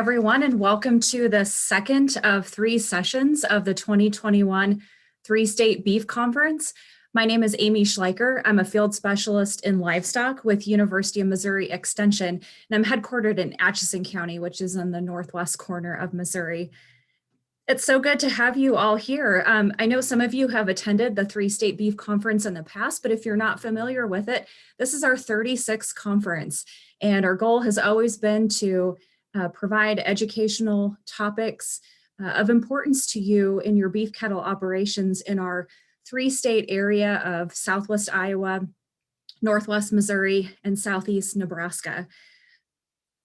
Everyone, and welcome to the second of 3 sessions of the 2021 Three-State Beef Conference. My name is Amy Schleicher. I'm a field specialist in livestock with University of Missouri Extension, and I'm headquartered in Atchison County, which is in the northwest corner of Missouri. It's so good to have you all here. I know some of you have attended the Three-State Beef Conference in the past, but if you're not familiar with it, this is our 36th conference, and our goal has always been to provide educational topics of importance to you in your beef cattle operations in our 3-state area of Southwest Iowa, Northwest Missouri, and Southeast Nebraska.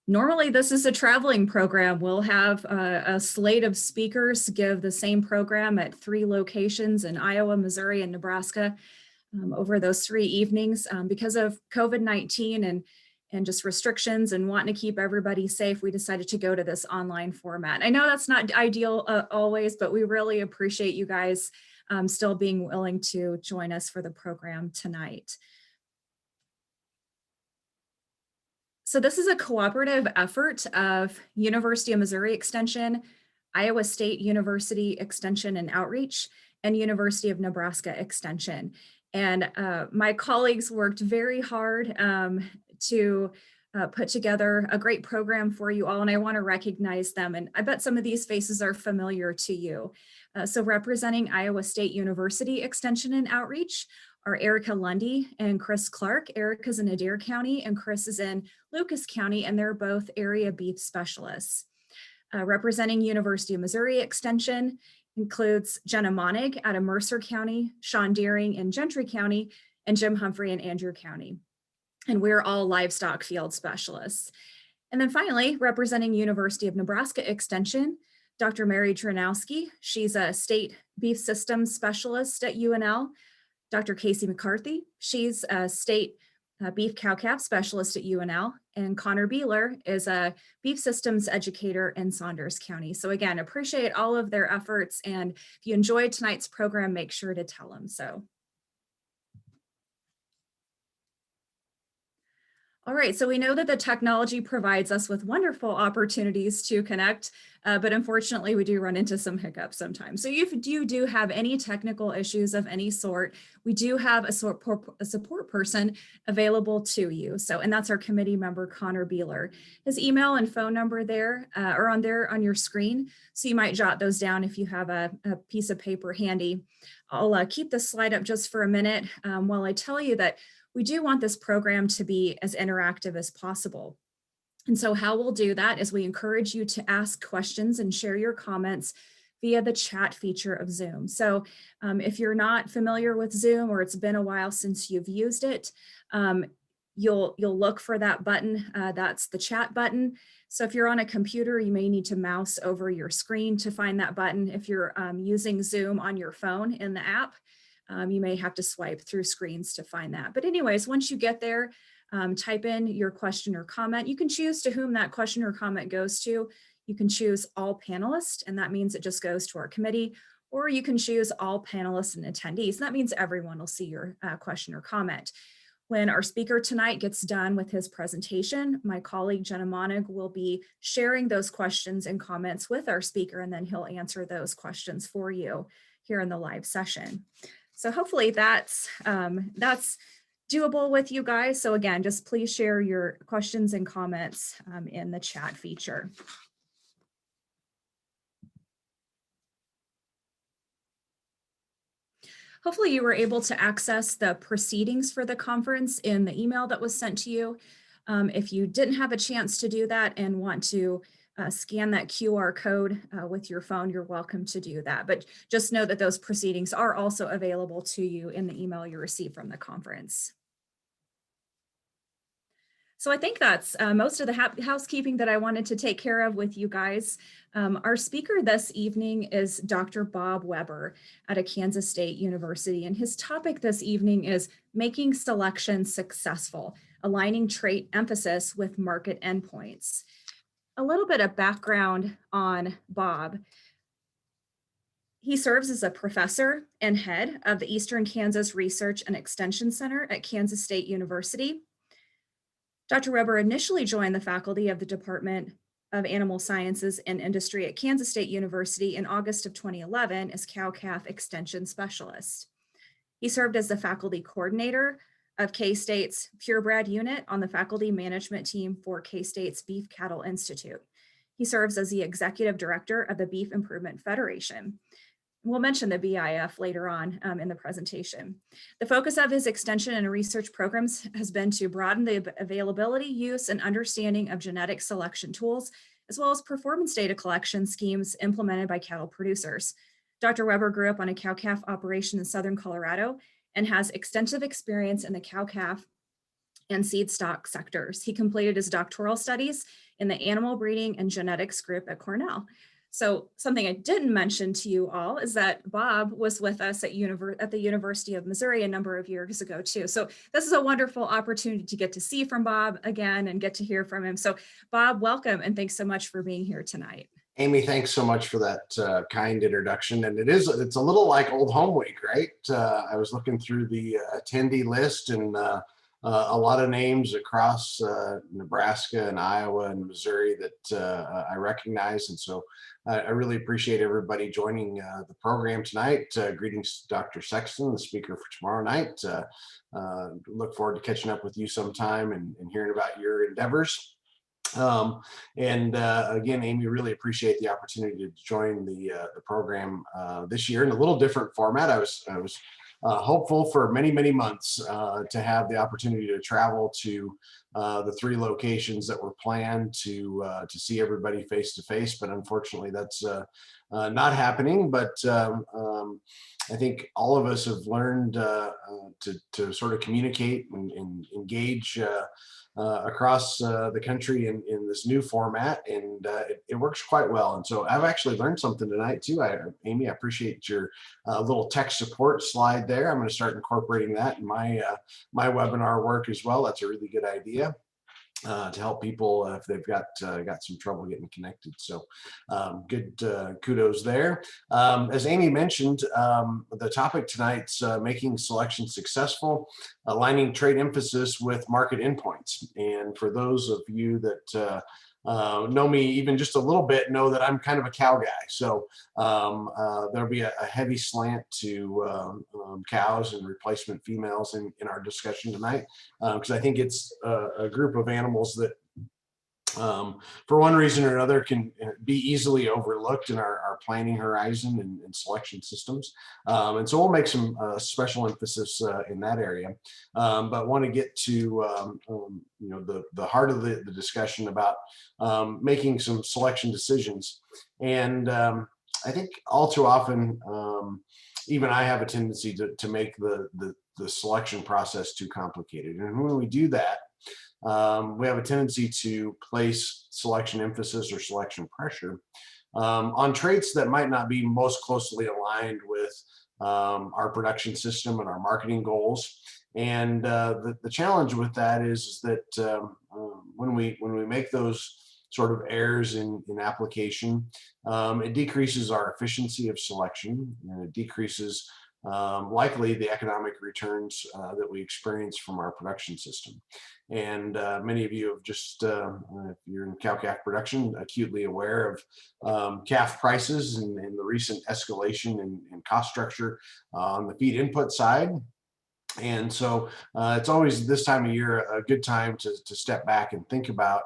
Normally, this is a traveling program. We'll have a slate of speakers give the same program at 3 locations in Iowa, Missouri, and Nebraska over those 3 evenings. Because of COVID-19 and just restrictions and wanting to keep everybody safe, we decided to go to this online format. I know that's not ideal always, but we really appreciate you guys still being willing to join us for the program tonight. So this is a cooperative effort of University of Missouri Extension, Iowa State University Extension and Outreach, and University of Nebraska Extension. And my colleagues worked very hard to put together a great program for you all, and I want to recognize them. And I bet some of these faces are familiar to you. So representing Iowa State University Extension and Outreach are Erica Lundy and Chris Clark. Erica's in Adair County and Chris is in Lucas County, and they're both area beef specialists. Representing University of Missouri Extension includes Jenna Monig out of Mercer County, Sean Deering in Gentry County, and Jim Humphrey in Andrew County. And we're all livestock field specialists. And then finally, representing University of Nebraska Extension, Dr. Mary Dranowski. She's a state beef systems specialist at UNL. Dr. Casey McCarthy, she's a state beef cow-calf specialist at UNL, and Connor Beeler is a beef systems educator in Saunders County. So again, appreciate all of their efforts, and if you enjoyed tonight's program, make sure to tell them so. All right, so we know that the technology provides us with wonderful opportunities to connect, but unfortunately we do run into some hiccups sometimes. So if you do have any technical issues of any sort, we do have a support person available to you. So, and that's our committee member, Connor Beeler. His email and phone number there are on your screen. So you might jot those down if you have a piece of paper handy. I'll keep this slide up just for a minute while I tell you that we do want this program to be as interactive as possible. And so how we'll do that is we encourage you to ask questions and share your comments via the chat feature of Zoom. So if you're not familiar with Zoom or it's been a while since you've used it, you'll look for that button. That's the chat button. So if you're on a computer, you may need to mouse over your screen to find that button. If you're using Zoom on your phone in the app, you may have to swipe through screens to find that. But anyways, once you get there, type in your question or comment. You can choose to whom that question or comment goes to. You can choose all panelists, and that means it just goes to our committee, or you can choose all panelists and attendees. And that means everyone will see your question or comment. When our speaker tonight gets done with his presentation, my colleague Jenna Monig will be sharing those questions and comments with our speaker, and then he'll answer those questions for you here in the live session. So hopefully that's doable with you guys. So again, just please share your questions and comments in the chat feature. Hopefully you were able to access the proceedings for the conference in the email that was sent to you. If you didn't have a chance to do that and want to scan that QR code with your phone, you're welcome to do that. But just know that those proceedings are also available to you in the email you received from the conference. So I think that's most of the housekeeping that I wanted to take care of with you guys. Our speaker this evening is Dr. Bob Weaber at Kansas State University, and his topic this evening is making selection successful, aligning trait emphasis with market endpoints. A little bit of background on Bob. He serves as a professor and head of the Eastern Kansas Research and Extension Center at Kansas State University. Dr. Weber initially joined the faculty of the department of Animal Sciences and Industry at Kansas State University in August of 2011 as cow-calf extension specialist. He served as the faculty coordinator of K-State's purebred unit on the faculty management team for K-State's Beef Cattle Institute. He serves as the executive director of the Beef Improvement Federation. We'll mention the BIF later on in the presentation. The focus of his extension and research programs has been to broaden the availability, use, and understanding of genetic selection tools, as well as performance data collection schemes implemented by cattle producers. Dr. Weber grew up on a cow-calf operation in southern Colorado and has extensive experience in the cow-calf and seed stock sectors. He completed his doctoral studies in the animal breeding and genetics group at Cornell. So something I didn't mention to you all is that Bob was with us at the University of Missouri a number of years ago too. So this is a wonderful opportunity to get to see from Bob again and get to hear from him. So Bob, welcome, and thanks so much for being here tonight. Amy, thanks so much for that kind introduction. And it's a little like Old Home Week, right? I was looking through the attendee list, and a lot of names across Nebraska and Iowa and Missouri that I recognize. And so I really appreciate everybody joining the program tonight. Greetings, Dr. Sexton, the speaker for tomorrow night. Look forward to catching up with you sometime and hearing about your endeavors. Again, Amy, really appreciate the opportunity to join the program this year in a little different format. I was hopeful for many, many months to have the opportunity to travel to the 3 locations that were planned to see everybody face to face, but unfortunately that's not happening. But I think all of us have learned to sort of communicate and engage across the country in this new format, and it works quite well. And so I've actually learned something tonight too. Amy, I appreciate your little tech support slide there. I'm going to start incorporating that in my webinar work as well. That's a really good idea. To help people if they've got some trouble getting connected. So good kudos there. As Amy mentioned, the topic tonight's making selection successful, aligning trade emphasis with market endpoints. And for those of you that know me even just a little bit, know that I'm kind of a cow guy. So there'll be a heavy slant to cows and replacement females in our discussion tonight, because I think it's a group of animals that for one reason or another can be easily overlooked in our planning horizon and selection systems. And so we'll make some special emphasis in that area, but want to get to the heart of the discussion about making some selection decisions. And I think all too often, even I have a tendency to make the selection process too complicated. And when we do that, we have a tendency to place selection emphasis or selection pressure on traits that might not be most closely aligned with our production system and our marketing goals. And the challenge with that is that when we make those sort of errors in application, it decreases our efficiency of selection, and it decreases likely the economic returns that we experience from our production system. And many of you have just, if you're in cow-calf production, acutely aware of calf prices and the recent escalation in cost structure on the feed input side. And so it's always this time of year a good time to step back and think about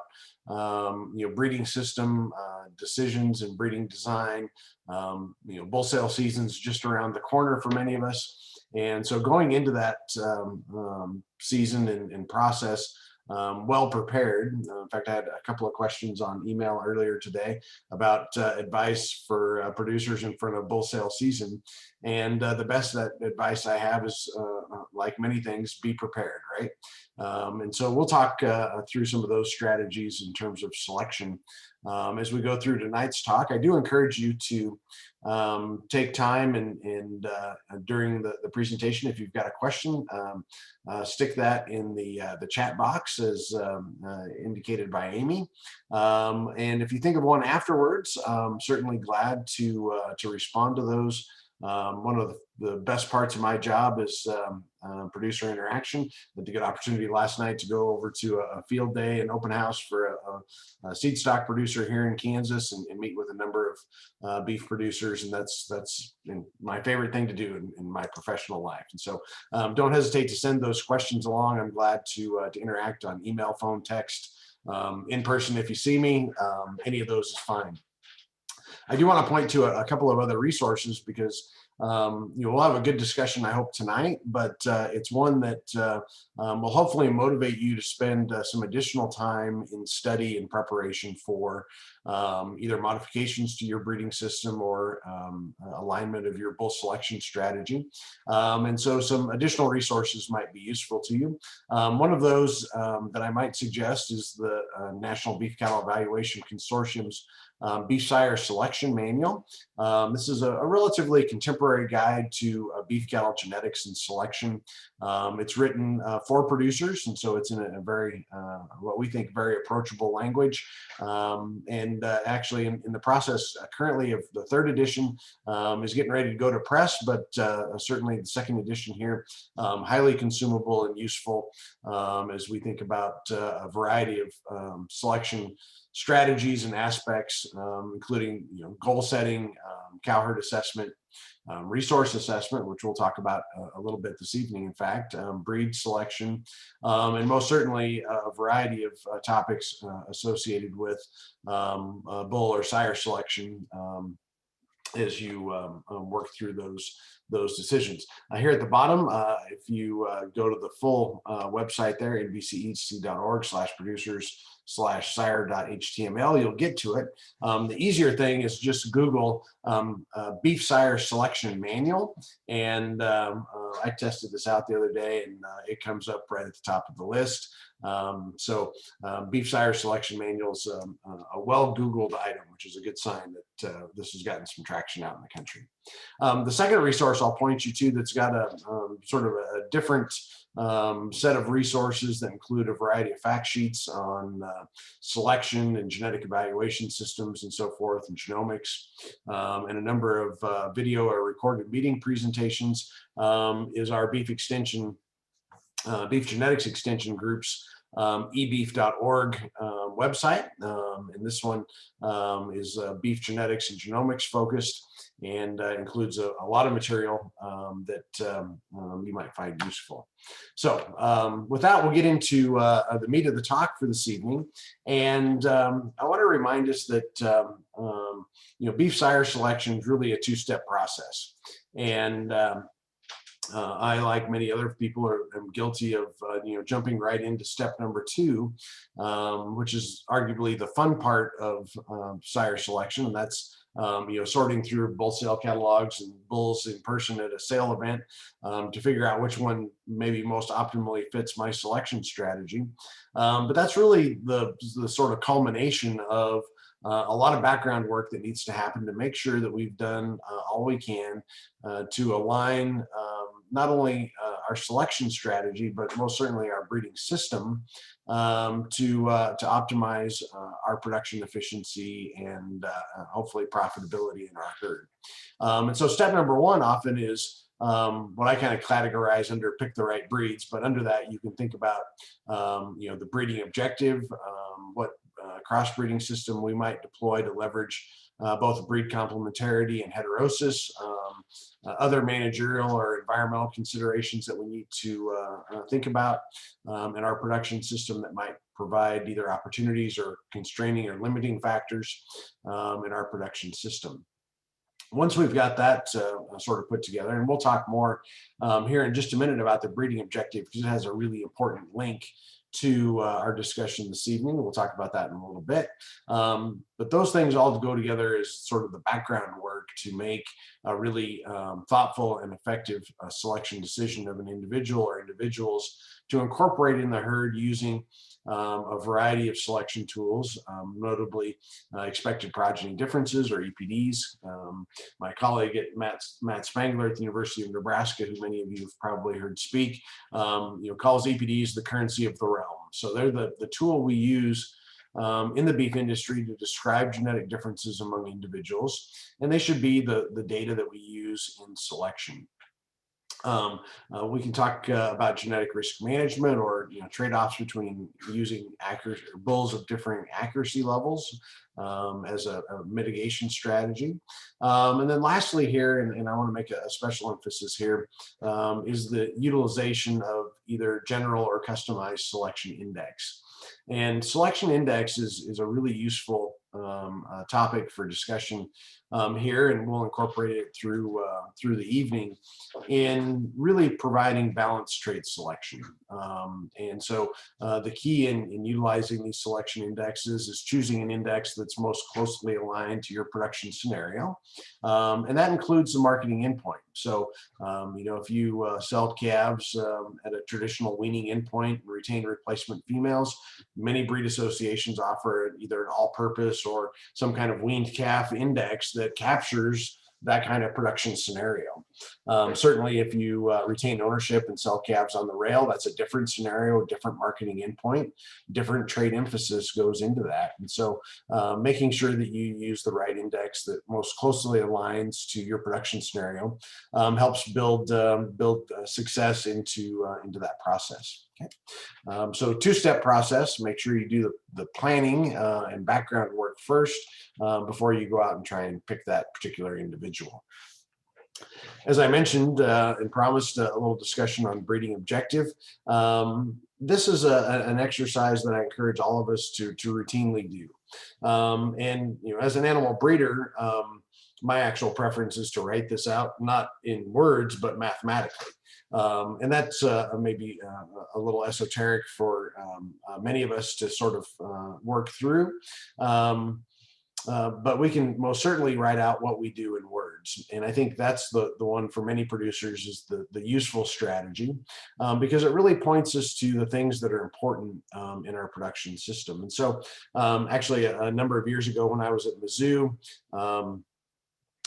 breeding system decisions and breeding design. Bull sale season's just around the corner for many of us. And so going into that season and process well prepared. In fact, I had a couple of questions on email earlier today about advice for producers in front of bull sale season. And the best advice I have is, like many things, be prepared, right? And so we'll talk through some of those strategies in terms of selection as we go through tonight's talk. I do encourage you to take time and during the presentation, if you've got a question, stick that in the chat box as indicated by Amy. And if you think of one afterwards, I'm certainly glad to respond to those. One of the best parts of my job is producer interaction. I had a good opportunity last night to go over to a field day, an open house for a seed stock producer here in Kansas, and meet with a number of beef producers, and that's my favorite thing to do in my professional life. And so don't hesitate to send those questions along. I'm glad to interact on email, phone, text, in person if you see me. Any of those is fine. I do want to point to a couple of other resources because we'll have a good discussion, I hope, tonight, but it's one that will hopefully motivate you to spend some additional time in study and preparation for either modifications to your breeding system or alignment of your bull selection strategy. And so some additional resources might be useful to you. One of those that I might suggest is the National Beef Cattle Evaluation Consortium's Beef Sire Selection Manual. This is a relatively contemporary guide to beef cattle genetics and selection. It's written for producers, and so it's in a very, what we think, very approachable language. And actually in the process currently of the third edition is getting ready to go to press, but certainly the second edition here, highly consumable and useful as we think about a variety of selection strategies and aspects, including goal setting, cow herd assessment, resource assessment, which we'll talk about a little bit this evening, in fact, breed selection, and most certainly a variety of topics associated with bull or sire selection as you work through those decisions. Here at the bottom, if you go to the full website there, nbchc.org/producers/sire.html, you'll get to it. The easier thing is just Google Beef Sire Selection Manual, and I tested this out the other day, and it comes up right at the top of the list. Beef Sire Selection Manual is a well-Googled item, which is a good sign that this has gotten some traction out in the country. The second resource I'll point you to that's got a sort of a different set of resources that include a variety of fact sheets on selection and genetic evaluation systems and so forth, and genomics, and a number of video or recorded meeting presentations, is our beef genetics extension group's ebeef.org website. And this one is beef genetics and genomics focused, and includes a lot of material that you might find useful. So with that, we'll get into the meat of the talk for this evening. And I want to remind us that beef sire selection is really a two-step process. And I, like many other people, am guilty of jumping right into step number 2, which is arguably the fun part of sire selection, and that's sorting through bull sale catalogs and bulls in person at a sale event to figure out which one maybe most optimally fits my selection strategy. But that's really the sort of culmination of a lot of background work that needs to happen to make sure that we've done all we can to align not only our selection strategy, but most certainly our breeding system to optimize our production efficiency and hopefully profitability in our herd. And so step number 1 often is what I kind of categorize under pick the right breeds, but under that you can think about the breeding objective, what crossbreeding system we might deploy to leverage both breed complementarity and heterosis, other managerial or environmental considerations that we need to think about in our production system that might provide either opportunities or constraining or limiting factors in our production system. Once we've got that sort of put together, and we'll talk more here in just a minute about the breeding objective because it has a really important link to our discussion this evening. We'll talk about that in a little bit. But those things all go together as sort of the background work to make a really thoughtful and effective selection decision of an individual or individuals to incorporate in the herd using a variety of selection tools, notably expected progeny differences or EPDs. My colleague at Matt Spangler at the University of Nebraska, who many of you have probably heard speak, calls EPDs the currency of the realm. So they're the tool we use in the beef industry to describe genetic differences among individuals, and they should be the data that we use in selection. We can talk about genetic risk management, or trade-offs between using bulls of differing accuracy levels as a mitigation strategy. And then lastly here, and I want to make a special emphasis here, is the utilization of either general or customized selection index. And selection index is a really useful topic for discussion here, and we'll incorporate it through the evening in really providing balanced trait selection. And so the key in utilizing these selection indexes is choosing an index that's most closely aligned to your production scenario. And that includes the marketing endpoint. So, if you sell calves at a traditional weaning endpoint and retain replacement females, many breed associations offer either an all-purpose or some kind of weaned calf index that captures that kind of production scenario. Certainly, if you retain ownership and sell calves on the rail, that's a different scenario, a different marketing endpoint, different trade emphasis goes into that. And so making sure that you use the right index that most closely aligns to your production scenario helps build success into that process. Okay. So two-step process. Make sure you do the planning and background work first before you go out and try and pick that particular individual. As I mentioned and promised, a little discussion on breeding objective. This is an exercise that I encourage all of us to routinely do. And as an animal breeder, my actual preference is to write this out, not in words, but mathematically. And that's maybe a little esoteric for many of us to sort of work through. But we can most certainly write out what we do in words. And I think that's the one for many producers is the useful strategy, because it really points us to the things that are important in our production system. And so actually a number of years ago when I was at Mizzou,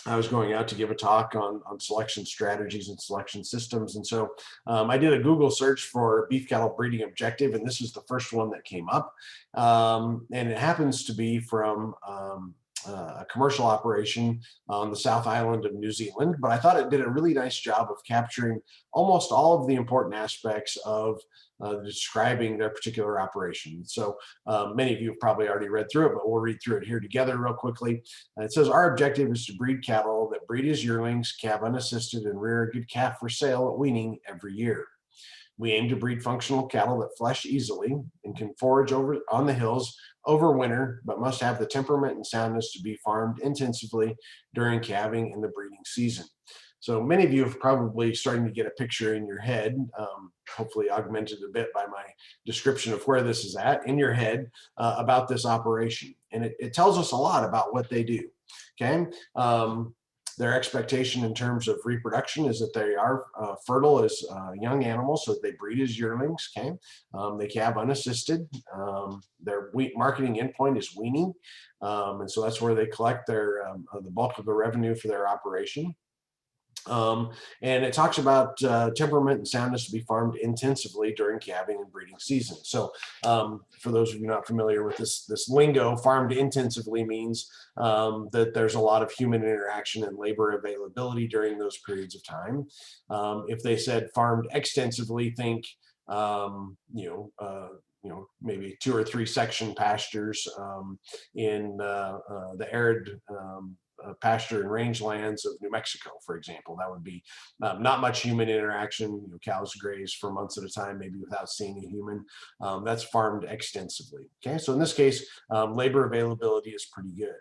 I was going out to give a talk on selection strategies and selection systems. And so I did a Google search for beef cattle breeding objective, and this is the first one that came up. And it happens to be from a commercial operation on the South Island of New Zealand, but I thought it did a really nice job of capturing almost all of the important aspects of describing their particular operation. So many of you have probably already read through it, but we'll read through it here together real quickly. It says, our objective is to breed cattle that breed as yearlings, calve unassisted, and rear a good calf for sale at weaning every year. We aim to breed functional cattle that flesh easily and can forage on the hills over winter, but must have the temperament and soundness to be farmed intensively during calving and the breeding season. So many of you have probably starting to get a picture in your head, hopefully augmented a bit by my description of where this is at in your head about this operation. And it tells us a lot about what they do, okay? Their expectation in terms of reproduction is that they are fertile as young animals, so they breed as yearlings, okay? They calve unassisted. Their marketing endpoint is weaning, and so that's where they collect the bulk of the revenue for their operation. And it talks about temperament and soundness to be farmed intensively during calving and breeding season. So for those of you not familiar with this lingo, farmed intensively means that there's a lot of human interaction and labor availability during those periods of time. If they said farmed extensively, think maybe 2 or 3 section pastures in the arid pasture and rangelands of New Mexico, for example. That would be not much human interaction. Cows graze for months at a time, maybe without seeing a human. That's farmed extensively. Okay, so in this case, labor availability is pretty good.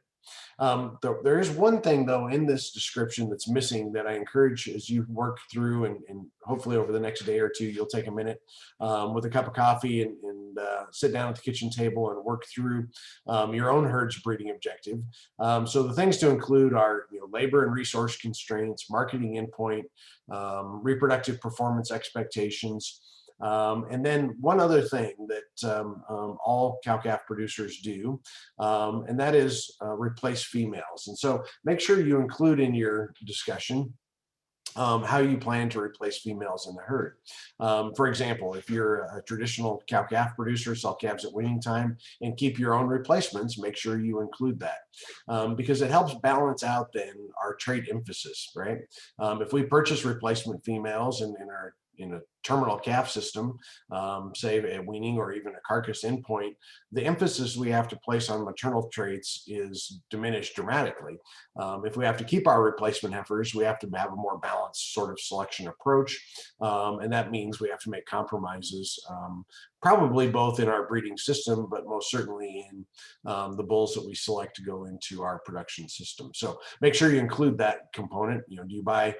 There is one thing though in this description that's missing that I encourage as you work through, and hopefully over the next day or two you'll take a minute with a cup of coffee and sit down at the kitchen table and work through your own herd's breeding objective. So the things to include are labor and resource constraints, marketing endpoint, reproductive performance expectations. And then one other thing that all cow-calf producers do, and that is replace females. And so make sure you include in your discussion how you plan to replace females in the herd. For example, if you're a traditional cow-calf producer, sell calves at weaning time and keep your own replacements, make sure you include that, because it helps balance out then our trait emphasis, right? If we purchase replacement females in a terminal calf system, say a weaning or even a carcass endpoint, the emphasis we have to place on maternal traits is diminished dramatically. If we have to keep our replacement heifers, we have to have a more balanced sort of selection approach. And that means we have to make compromises, probably both in our breeding system, but most certainly in the bulls that we select to go into our production system. So make sure you include that component. Do you buy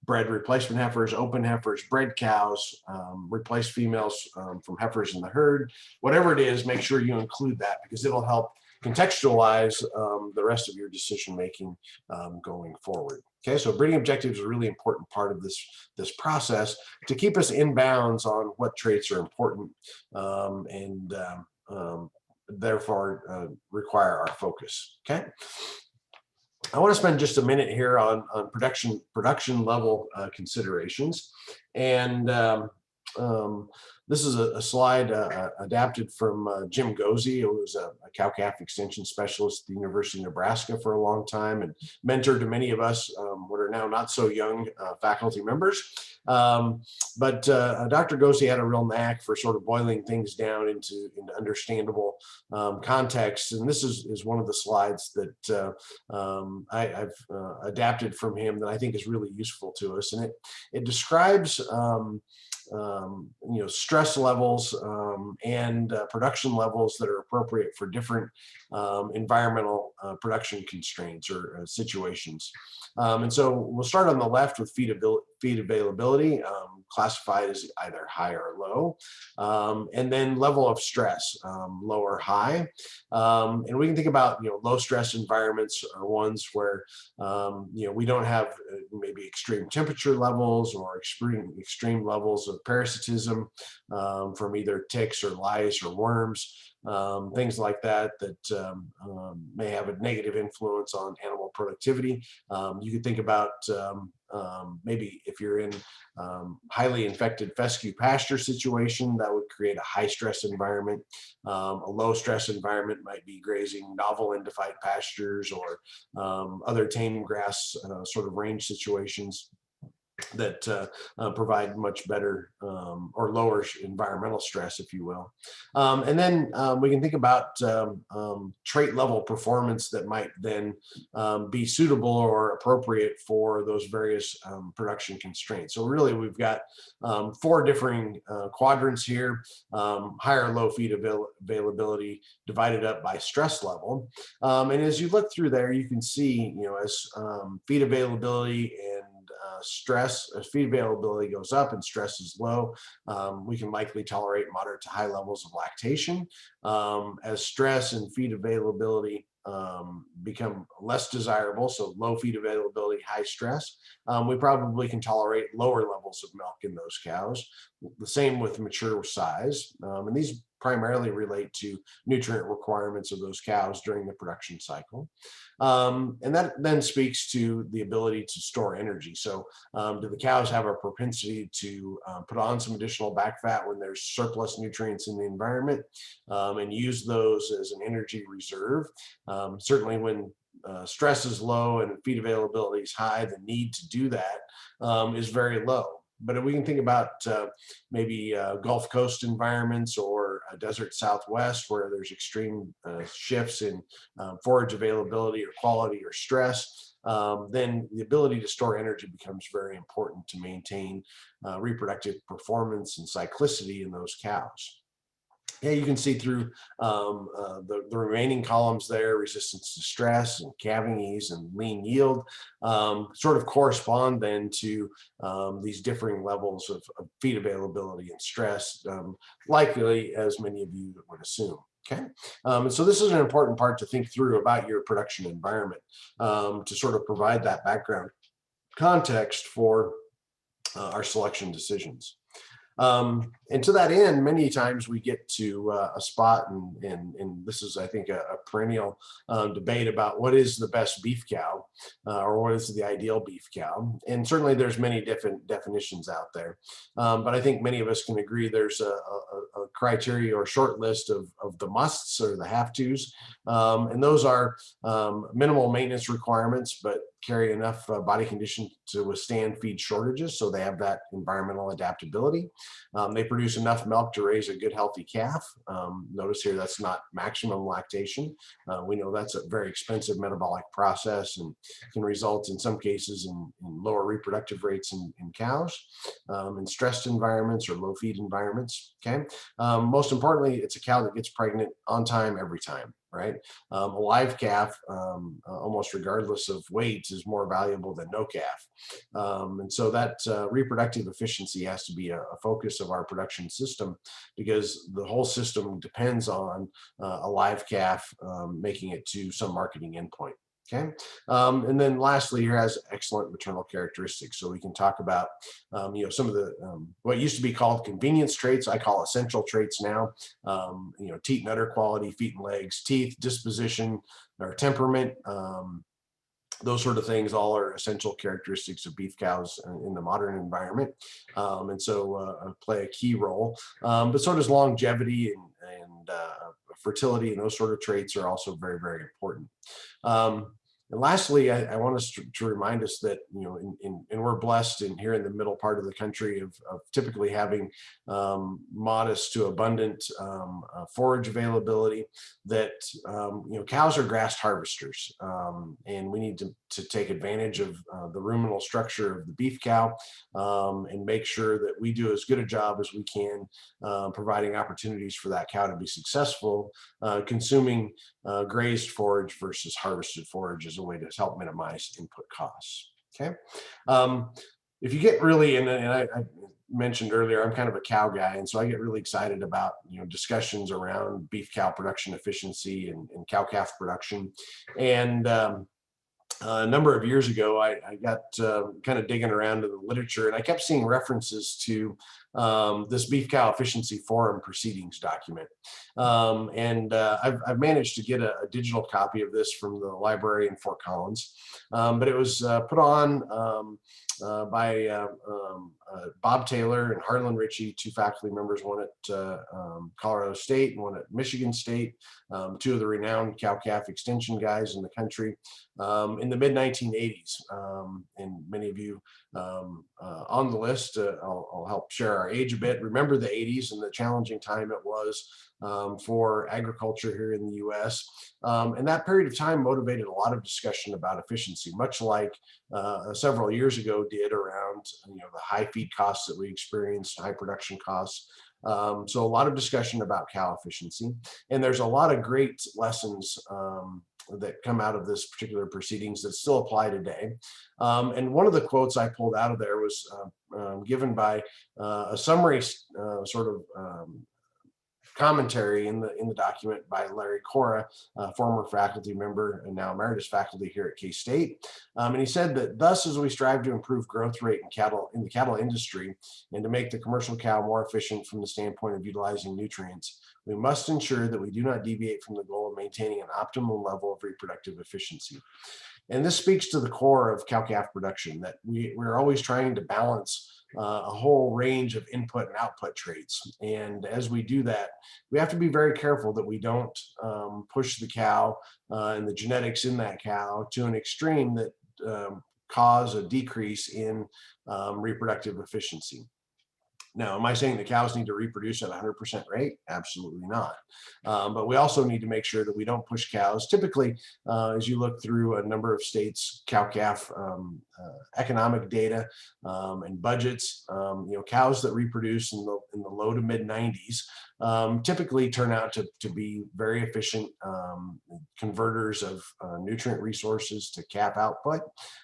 bred replacement heifers, open heifers, bred cows, replace females from heifers in the herd? Whatever it is, make sure you include that, because it'll help contextualize the rest of your decision making going forward. Okay, so breeding objectives is a really important part of this process to keep us in bounds on what traits are important and therefore require our focus. Okay. I want to spend just a minute here on production level considerations, and this is a slide adapted from Jim Gozy, who was a cow-calf extension specialist at the University of Nebraska for a long time and mentor to many of us, what are now not so young faculty members. But Dr. Gozy had a real knack for sort of boiling things down into understandable context. And this is one of the slides that I've adapted from him that I think is really useful to us. And it describes stress levels and production levels that are appropriate for different environmental production constraints or situations. And so we'll start on the left with feed availability, classified as either high or low, and then level of stress, low or high. And we can think about low stress environments are ones where we don't have maybe extreme temperature levels or extreme levels of parasitism from either ticks or lice or worms, things like that may have a negative influence on animal productivity. You could think about maybe if you're in highly infected fescue pasture situation, that would create a high stress environment. A low stress environment might be grazing novel endophyte pastures or other tame grass sort of range situations that provide much better or lower environmental stress, if you will. And then we can think about trait level performance that might then be suitable or appropriate for those various production constraints. So really we've got 4 differing quadrants here: higher low feed availability divided up by stress level. And as you look through there, you can see, as feed availability and stress, as feed availability goes up and stress is low, we can likely tolerate moderate to high levels of lactation. As stress and feed availability become less desirable, so low feed availability, high stress, we probably can tolerate lower levels of milk in those cows. The same with mature size, and these primarily relate to nutrient requirements of those cows during the production cycle. And that then speaks to the ability to store energy. So do the cows have a propensity to put on some additional back fat when there's surplus nutrients in the environment and use those as an energy reserve? Certainly when stress is low and feed availability is high, the need to do that is very low. But we can think about maybe Gulf Coast environments or a desert Southwest where there's extreme shifts in forage availability or quality or stress. Then the ability to store energy becomes very important to maintain reproductive performance and cyclicity in those cows. Yeah, you can see through the remaining columns there: resistance to stress and calving ease and lean yield sort of correspond then to these differing levels of feed availability and stress, likely as many of you would assume. Okay, and so this is an important part to think through about your production environment to sort of provide that background context for our selection decisions. And to that end, many times we get to a spot, and this is, I think, a perennial debate about what is the best beef cow. or what is the ideal beef cow? And certainly there's many different definitions out there. But I think many of us can agree there's a criteria or short list of the musts or the have tos. And those are minimal maintenance requirements, but carry enough body condition to withstand feed shortages. So they have that environmental adaptability. They produce enough milk to raise a good, healthy calf. Notice here that's not maximum lactation. We know that's a very expensive metabolic process and can result in some cases in lower reproductive rates in cows, in stressed environments or low feed environments. Okay. Most importantly, it's a cow that gets pregnant on time every time. Right. A live calf, almost regardless of weight, is more valuable than no calf. And so that reproductive efficiency has to be a focus of our production system, because the whole system depends on a live calf making it to some marketing endpoint. Okay. And then lastly, here has excellent maternal characteristics. So we can talk about, some of the, what used to be called convenience traits, I call essential traits now, teat and udder quality, feet and legs, teeth, disposition, or temperament. Those sort of things all are essential characteristics of beef cows in the modern environment, and so play a key role. But so does longevity and fertility, and those sort of traits are also very, very important. And lastly, I want us to remind us that, and we're blessed here in the middle part of the country of typically having modest to abundant forage availability, that, cows are grass harvesters, and we need to take advantage of the ruminal structure of the beef cow, and make sure that we do as good a job as we can providing opportunities for that cow to be successful, consuming grazed forage versus harvested forage as a way to help minimize input costs. Okay. If you get really, and I mentioned earlier, I'm kind of a cow guy, and so I get really excited about discussions around beef cow production efficiency and cow calf production. And a number of years ago, I got kind of digging around in the literature, and I kept seeing references to this Beef Cow Efficiency Forum proceedings document. I've managed to get a digital copy of this from the library in Fort Collins, but it was put on by Bob Taylor and Harlan Ritchie, two faculty members, one at Colorado State and one at Michigan State, two of the renowned cow-calf extension guys in the country, in the mid-1980s. And many of you on the list, I'll help share our age a bit, remember the 80s and the challenging time it was for agriculture here in the US. And that period of time motivated a lot of discussion about efficiency, much like several years ago did around the high feed costs that we experienced, high production costs. So a lot of discussion about cow efficiency, and there's a lot of great lessons that come out of this particular proceedings that still apply today. And one of the quotes I pulled out of there was given by a summary sort of commentary in the document by Larry Cora, former faculty member and now emeritus faculty here at K-State. And he said that thus, as we strive to improve growth rate in the cattle industry and to make the commercial cow more efficient from the standpoint of utilizing nutrients, we must ensure that we do not deviate from the goal of maintaining an optimal level of reproductive efficiency. And this speaks to the core of cow-calf production, that we're always trying to balance a whole range of input and output traits. And as we do that, we have to be very careful that we don't push the cow and the genetics in that cow to an extreme that cause a decrease in reproductive efficiency. Now, am I saying the cows need to reproduce at 100% rate? Absolutely not. But we also need to make sure that we don't push cows. Typically, as you look through a number of states' cow-calf economic data and budgets, cows that reproduce in the low to mid 90s typically turn out to be very efficient converters of nutrient resources to calf output.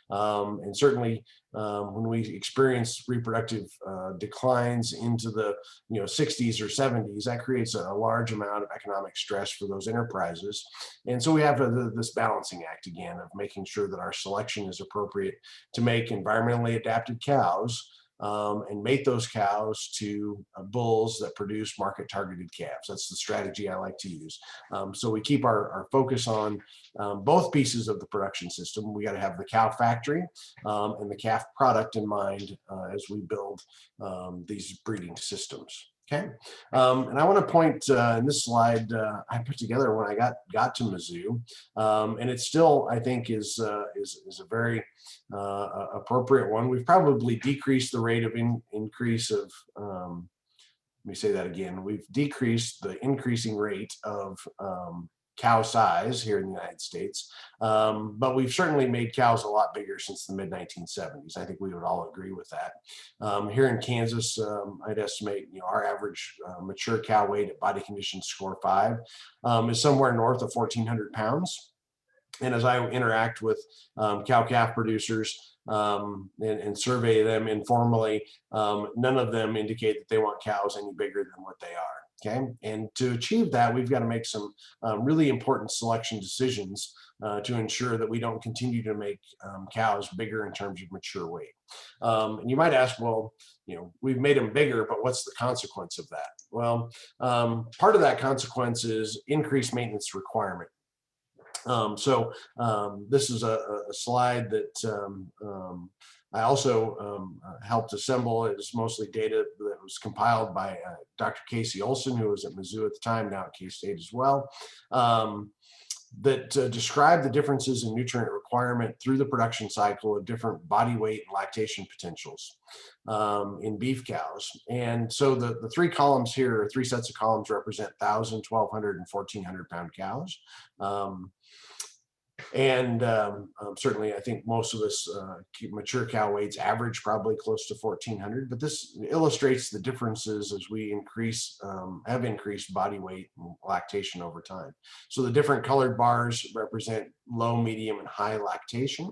And certainly when we experience reproductive declines into the 60s or 70s, that creates a large amount of economic stress for those enterprises. And so we have this balancing act again of making sure that our selection is appropriate to make environmentally adapted cows and mate those cows to bulls that produce market targeted calves. That's the strategy I like to use. So we keep our focus on both pieces of the production system. We got to have the cow factory and the calf product in mind as we build these breeding systems. Okay, and I want to point in this slide I put together when I got to Mizzou, and it still, I think, is a very appropriate one. We've probably decreased the rate of increase of let me say that again. We've decreased the increasing rate of cow size here in the United States, but we've certainly made cows a lot bigger since the mid 1970s. I think we would all agree with that. Here in Kansas, I'd estimate our average mature cow weight at body condition score 5 is somewhere north of 1,400 pounds. And as I interact with cow-calf producers and survey them informally, none of them indicate that they want cows any bigger than what they are. Okay, and to achieve that, we've got to make some really important selection decisions to ensure that we don't continue to make cows bigger in terms of mature weight. And you might ask, well, we've made them bigger, but what's the consequence of that? Well, part of that consequence is increased maintenance requirement. This is a slide that I also helped assemble. It was mostly data that was compiled by Dr. Casey Olson, who was at Mizzou at the time, now at K-State as well, that describe the differences in nutrient requirement through the production cycle of different body weight and lactation potentials in beef cows. And so the three columns here, or three sets of columns, represent 1,000, 1,200, and 1,400 pound cows. Certainly, I think most of us mature cow weights average probably close to 1,400, but this illustrates the differences as we have increased body weight and lactation over time. So the different colored bars represent low, medium, and high lactation.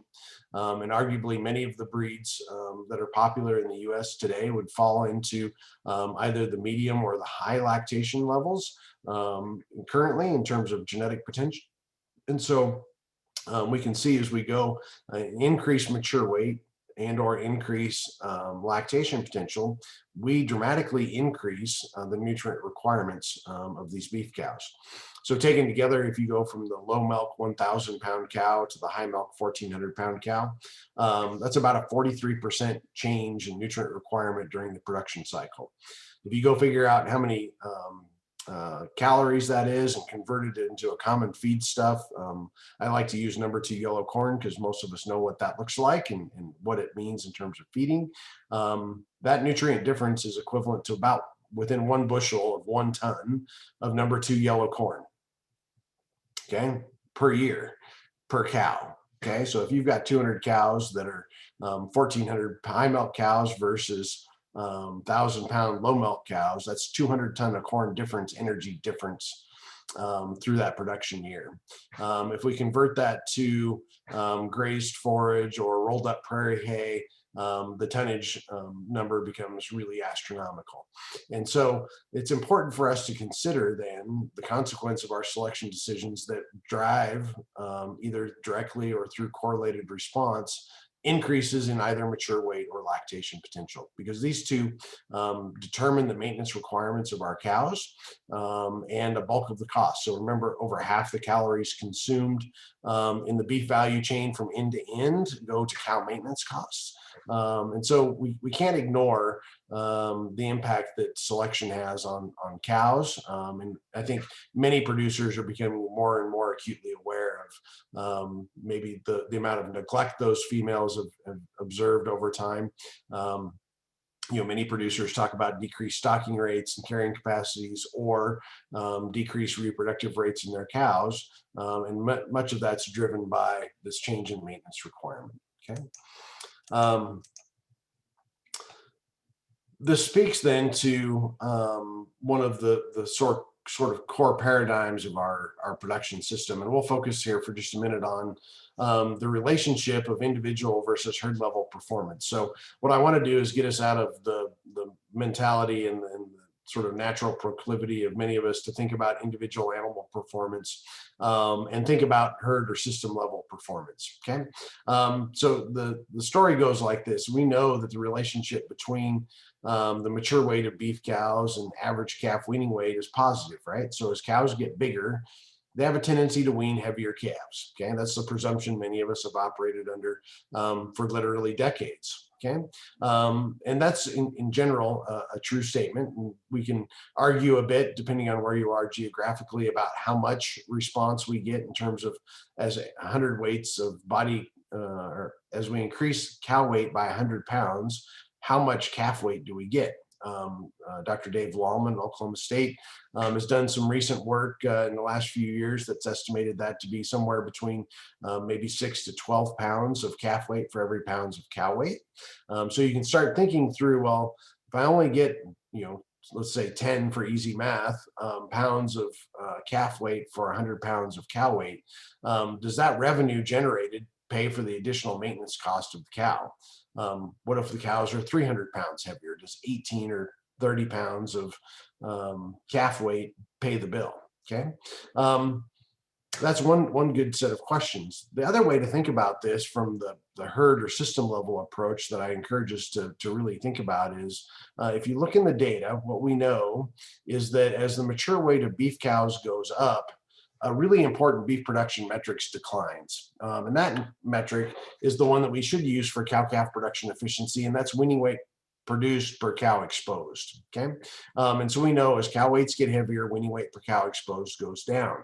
And arguably many of the breeds that are popular in the US today would fall into either the medium or the high lactation levels currently in terms of genetic potential. And so we can see as we go increase mature weight and or increase lactation potential, we dramatically increase the nutrient requirements of these beef cows. So taken together, if you go from the low milk 1,000 pound cow to the high milk 1,400 pound cow, that's about a 43% change in nutrient requirement during the production cycle. If you go figure out how many calories that is and converted it into a common feed stuff. I like to use number 2 yellow corn because most of us know what that looks like and what it means in terms of feeding. That nutrient difference is equivalent to about within 1 bushel of 1 ton of number 2 yellow corn, okay, per year, per cow. Okay, so if you've got 200 cows that are 1,400 high milk cows versus 1,000 pound low milk cows, that's 200 ton of corn difference, energy difference through that production year. If we convert that to grazed forage or rolled up prairie hay, the tonnage number becomes really astronomical. And so it's important for us to consider then the consequence of our selection decisions that drive either directly or through correlated response increases in either mature weight or lactation potential, because these two determine the maintenance requirements of our cows and a bulk of the cost. So remember, over half the calories consumed in the beef value chain from end to end go to cow maintenance costs. And so we can't ignore the impact that selection has on cows. And I think many producers are becoming more and more acutely aware of maybe the amount of neglect those females have observed over time. Many producers talk about decreased stocking rates and carrying capacities or decreased reproductive rates in their cows. And much of that's driven by this change in maintenance requirement. Okay. This speaks then to one of the sort of core paradigms of our production system. And we'll focus here for just a minute on the relationship of individual versus herd level performance. So what I want to do is get us out of the mentality and sort of natural proclivity of many of us to think about individual animal performance and think about herd or system level performance. Okay, so the story goes like this. We know that the relationship between the mature weight of beef cows and average calf weaning weight is positive, right? So as cows get bigger, they have a tendency to wean heavier calves. Okay, that's the presumption many of us have operated under for literally decades. Okay, and that's in general a true statement. And we can argue a bit depending on where you are geographically about how much response we get in terms of as 100 weights of body, or as we increase cow weight by 100 pounds, how much calf weight do we get? Dr. Dave Lallman, Oklahoma State, has done some recent work in the last few years that's estimated that to be somewhere between maybe 6 to 12 pounds of calf weight for every pounds of cow weight. So you can start thinking through, well, if I only get, let's say 10 for easy math, pounds of calf weight for 100 pounds of cow weight, does that revenue generated pay for the additional maintenance cost of the cow? What if the cows are 300 pounds heavier? Does 18 or 30 pounds of calf weight pay the bill? Okay, that's one good set of questions. The other way to think about this from the herd or system level approach that I encourage us to really think about is if you look in the data, what we know is that as the mature weight of beef cows goes up, a really important beef production metrics declines. And that metric is the one that we should use for cow-calf production efficiency, and that's weaning weight produced per cow exposed, okay? And so we know as cow weights get heavier, weaning weight per cow exposed goes down.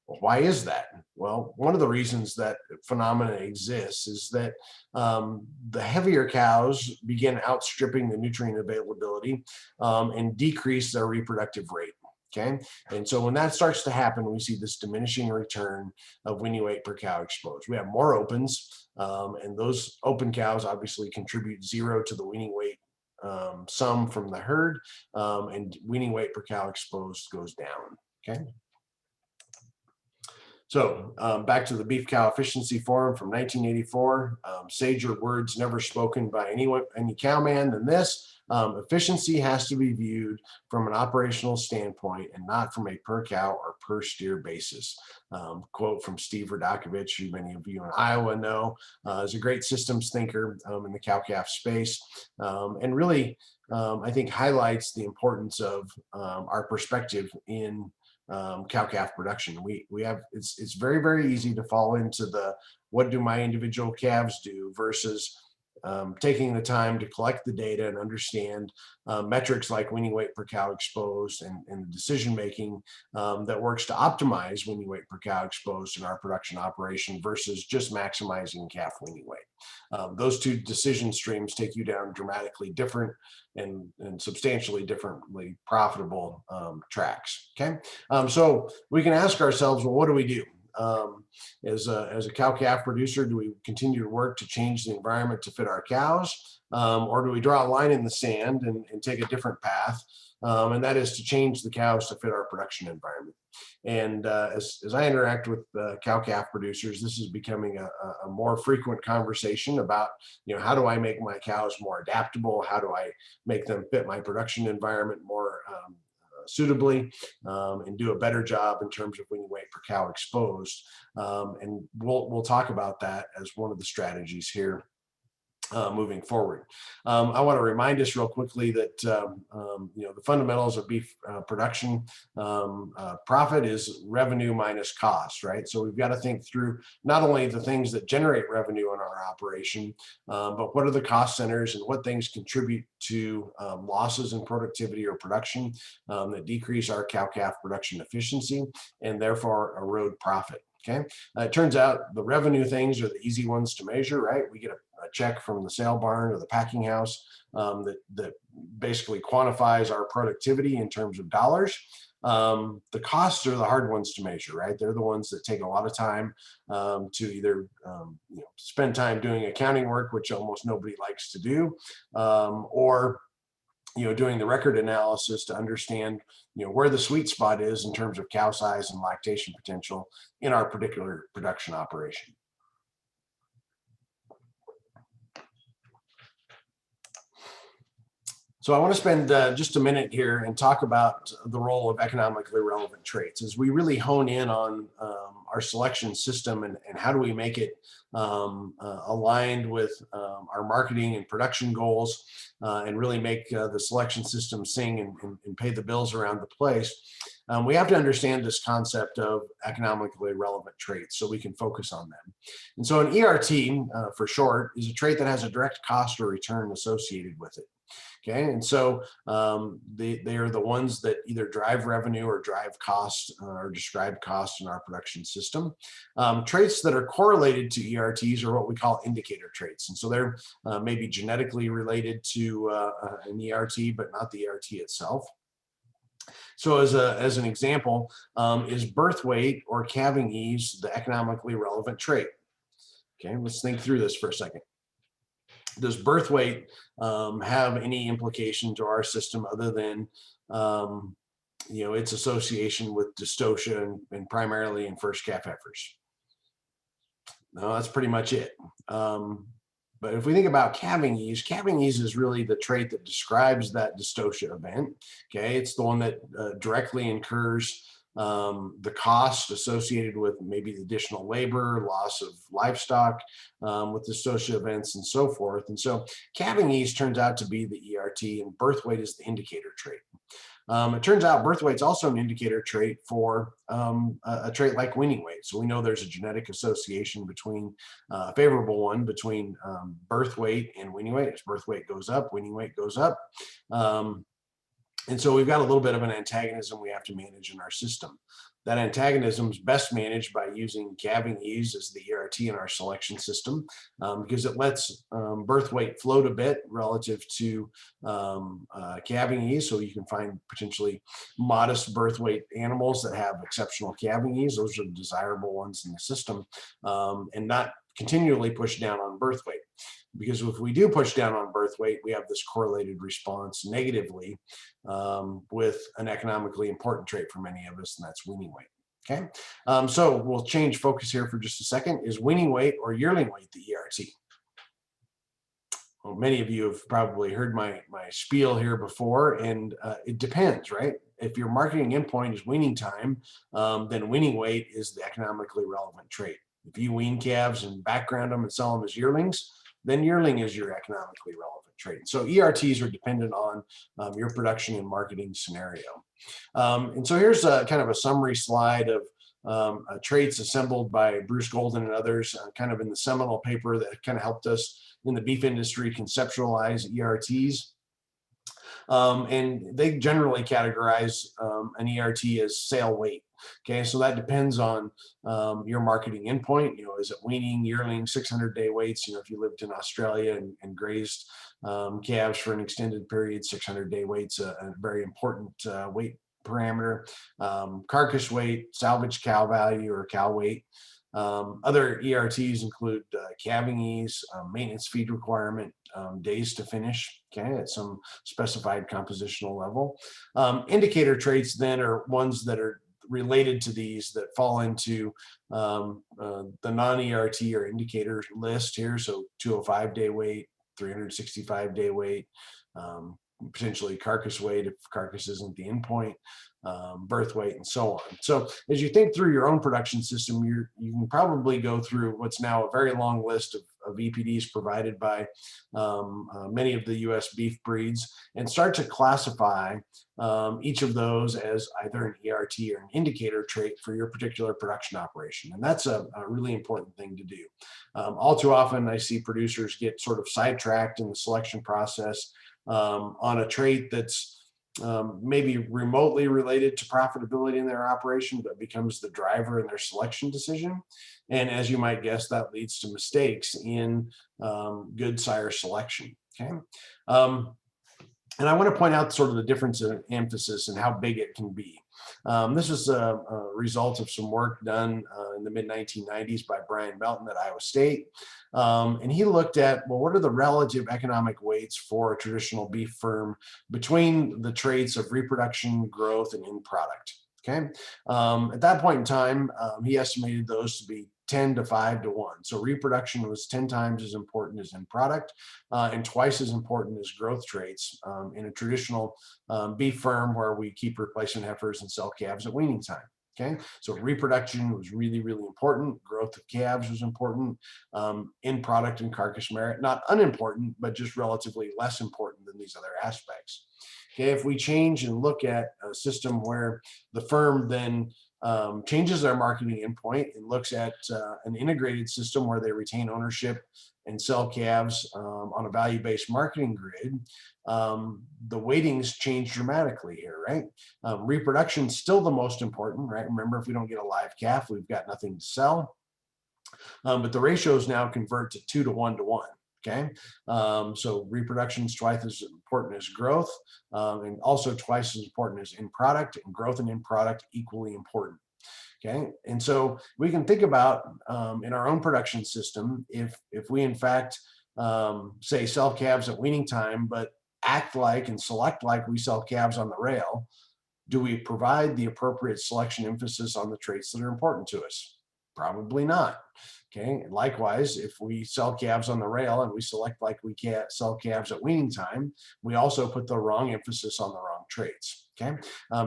Well, why is that? Well, one of the reasons that phenomena exists is that the heavier cows begin outstripping the nutrient availability and decrease their reproductive rate. Okay, and so when that starts to happen, we see this diminishing return of weaning weight per cow exposed. We have more opens, and those open cows obviously contribute 0 to the weaning weight sum from the herd, and weaning weight per cow exposed goes down. Okay. So back to the Beef Cow Efficiency Forum from 1984, sager words never spoken by any cowman than this. Efficiency has to be viewed from an operational standpoint and not from a per cow or per steer basis. Quote from Steve Radakovich, who many of you in Iowa know is a great systems thinker in the cow-calf space, and really, I think, highlights the importance of our perspective in cow-calf production. We have it's very, very easy to fall into the what do my individual calves do versus taking the time to collect the data and understand metrics like weaning weight per cow exposed and the decision making that works to optimize weaning weight per cow exposed in our production operation versus just maximizing calf weaning weight. Those two decision streams take you down dramatically different and substantially differently profitable tracks. Okay, so we can ask ourselves, well, what do we do? As a cow-calf producer, do we continue to work to change the environment to fit our cows? Or do we draw a line in the sand and take a different path? And that is to change the cows to fit our production environment. And as I interact with cow-calf producers, this is becoming a more frequent conversation about, how do I make my cows more adaptable? How do I make them fit my production environment more suitably and do a better job in terms of weaning weight per cow exposed. And we'll talk about that as one of the strategies here moving forward. I want to remind us real quickly that the fundamentals of beef production profit is revenue minus cost, right? So we've got to think through not only the things that generate revenue in our operation, but what are the cost centers and what things contribute to losses in productivity or production that decrease our cow-calf production efficiency and therefore erode profit. Okay, it turns out the revenue things are the easy ones to measure, right? We get a check from the sale barn or the packing house that basically quantifies our productivity in terms of dollars. The costs are the hard ones to measure, right? They're the ones that take a lot of time to either spend time doing accounting work, which almost nobody likes to do, or doing the record analysis to understand, where the sweet spot is in terms of cow size and lactation potential in our particular production operation. So I want to spend just a minute here and talk about the role of economically relevant traits as we really hone in on our selection system and how do we make it aligned with our marketing and production goals and really make the selection system sing and pay the bills around the place. We have to understand this concept of economically relevant traits so we can focus on them. And so an ERT, for short, is a trait that has a direct cost or return associated with it. Okay, and so they are the ones that either drive revenue or drive cost or describe cost in our production system. Traits that are correlated to ERTs are what we call indicator traits. And so they're maybe genetically related to an ERT, but not the ERT itself. So as an example, is birth weight or calving ease the economically relevant trait? Okay, let's think through this for a second. Does birth weight have any implication to our system other than its association with dystocia and primarily in first calf heifers? No, that's pretty much it. But if we think about calving ease is really the trait that describes that dystocia event. Okay, it's the one that directly incurs the cost associated with maybe the additional labor, loss of livestock with dystocia events and so forth. And so calving ease turns out to be the ERT and birth weight is the indicator trait. It turns out birth weight is also an indicator trait for a trait like weaning weight. So we know there's a genetic association between a favorable one between birth weight and weaning weight. As birth weight goes up, weaning weight goes up. And so we've got a little bit of an antagonism we have to manage in our system. That antagonism is best managed by using calving ease as the ERT in our selection system because it lets birth weight float a bit relative to calving ease. So you can find potentially modest birth weight animals that have exceptional calving ease. Those are the desirable ones in the system and not continually push down on birth weight. Because if we do push down on birth weight, we have this correlated response negatively with an economically important trait for many of us, and that's weaning weight. Okay, so we'll change focus here for just a second. Is weaning weight or yearling weight the ERT? Well, many of you have probably heard my spiel here before, and it depends, right? If your marketing endpoint is weaning time, then weaning weight is the economically relevant trait. If you wean calves and background them and sell them as yearlings, then yearling is your economically relevant trait. So ERTs are dependent on your production and marketing scenario. And so here's kind of a summary slide of traits assembled by Bruce Golden and others, kind of in the seminal paper that kind of helped us in the beef industry conceptualize ERTs. And they generally categorize an ERT as sale weight. Okay, so that depends on your marketing endpoint. Is it weaning, yearling, 600-day weights? If you lived in Australia and grazed calves for an extended period, 600-day weights a very important weight parameter. Carcass weight, salvage cow value or cow weight. Other ERTs include calving ease, maintenance feed requirement, days to finish, okay, at some specified compositional level. Indicator traits then are ones that are related to these that fall into the non-ERT or indicator list here. So 205-day weight, 365-day weight, potentially carcass weight if carcass isn't the endpoint, birth weight, and so on. So as you think through your own production system, you can probably go through what's now a very long list of EPDs provided by many of the US beef breeds and start to classify each of those as either an ERT or an indicator trait for your particular production operation. And that's a really important thing to do. All too often I see producers get sort of sidetracked in the selection process on a trait that's maybe remotely related to profitability in their operation, but becomes the driver in their selection decision. And as you might guess, that leads to mistakes in good sire selection. Okay. And I want to point out sort of the difference in emphasis and how big it can be. This is a result of some work done in the mid-1990s by Brian Melton at Iowa State. And he looked at, well, what are the relative economic weights for a traditional beef firm between the traits of reproduction, growth, and end product? Okay. At that point in time, he estimated those to be 10 to 5 to 1. So reproduction was 10 times as important as in product, and twice as important as growth traits in a traditional beef farm where we keep replacement heifers and sell calves at weaning time. Okay, so reproduction was really, really important. Growth of calves was important. In product and carcass merit, not unimportant, but just relatively less important than these other aspects. Okay, if we change and look at a system where the firm then changes their marketing endpoint and looks at an integrated system where they retain ownership and sell calves on a value-based marketing grid, the weightings change dramatically here, right? Reproduction is still the most important, right? Remember, if we don't get a live calf, we've got nothing to sell. But the ratios now convert to 2 to 1 to 1. Okay, so reproduction is twice as important as growth, and also twice as important as in product, and growth and in product equally important. Okay, and so we can think about in our own production system, if we in fact say sell calves at weaning time, but act like and select like we sell calves on the rail, do we provide the appropriate selection emphasis on the traits that are important to us? Probably not. Okay, and likewise, if we sell calves on the rail and we select like we can't sell calves at weaning time, we also put the wrong emphasis on the wrong traits. Okay,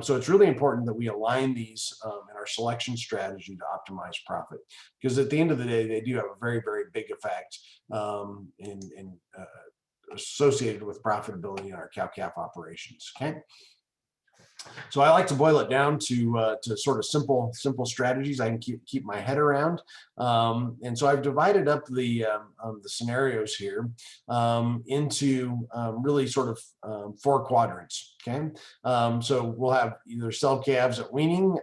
so it's really important that we align these in our selection strategy to optimize profit, because at the end of the day, they do have a very, very big effect associated with profitability in our cow-calf operations. Okay. So I like to boil it down to sort of simple strategies I can keep my head around. And so I've divided up the scenarios here into really sort of 4 quadrants. Okay, so we'll have either sell calves at weaning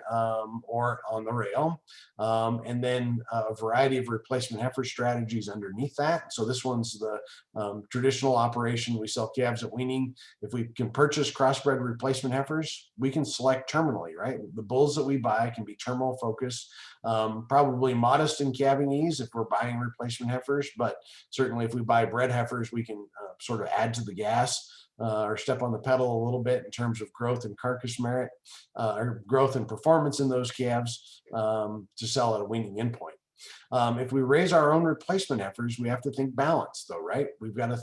or on the rail, and then a variety of replacement heifer strategies underneath that. So this one's the traditional operation. We sell calves at weaning. If we can purchase crossbred replacement heifers, we can select terminally, right? The bulls that we buy can be terminal focused, probably modest in calving ease if we're buying replacement heifers, but certainly if we buy bred heifers, we can sort of add to the gas or step on the pedal a little bit in terms of growth and carcass merit or growth and performance in those calves to sell at a weaning endpoint. If we raise our own replacement heifers, we have to think balance though, right? We've got to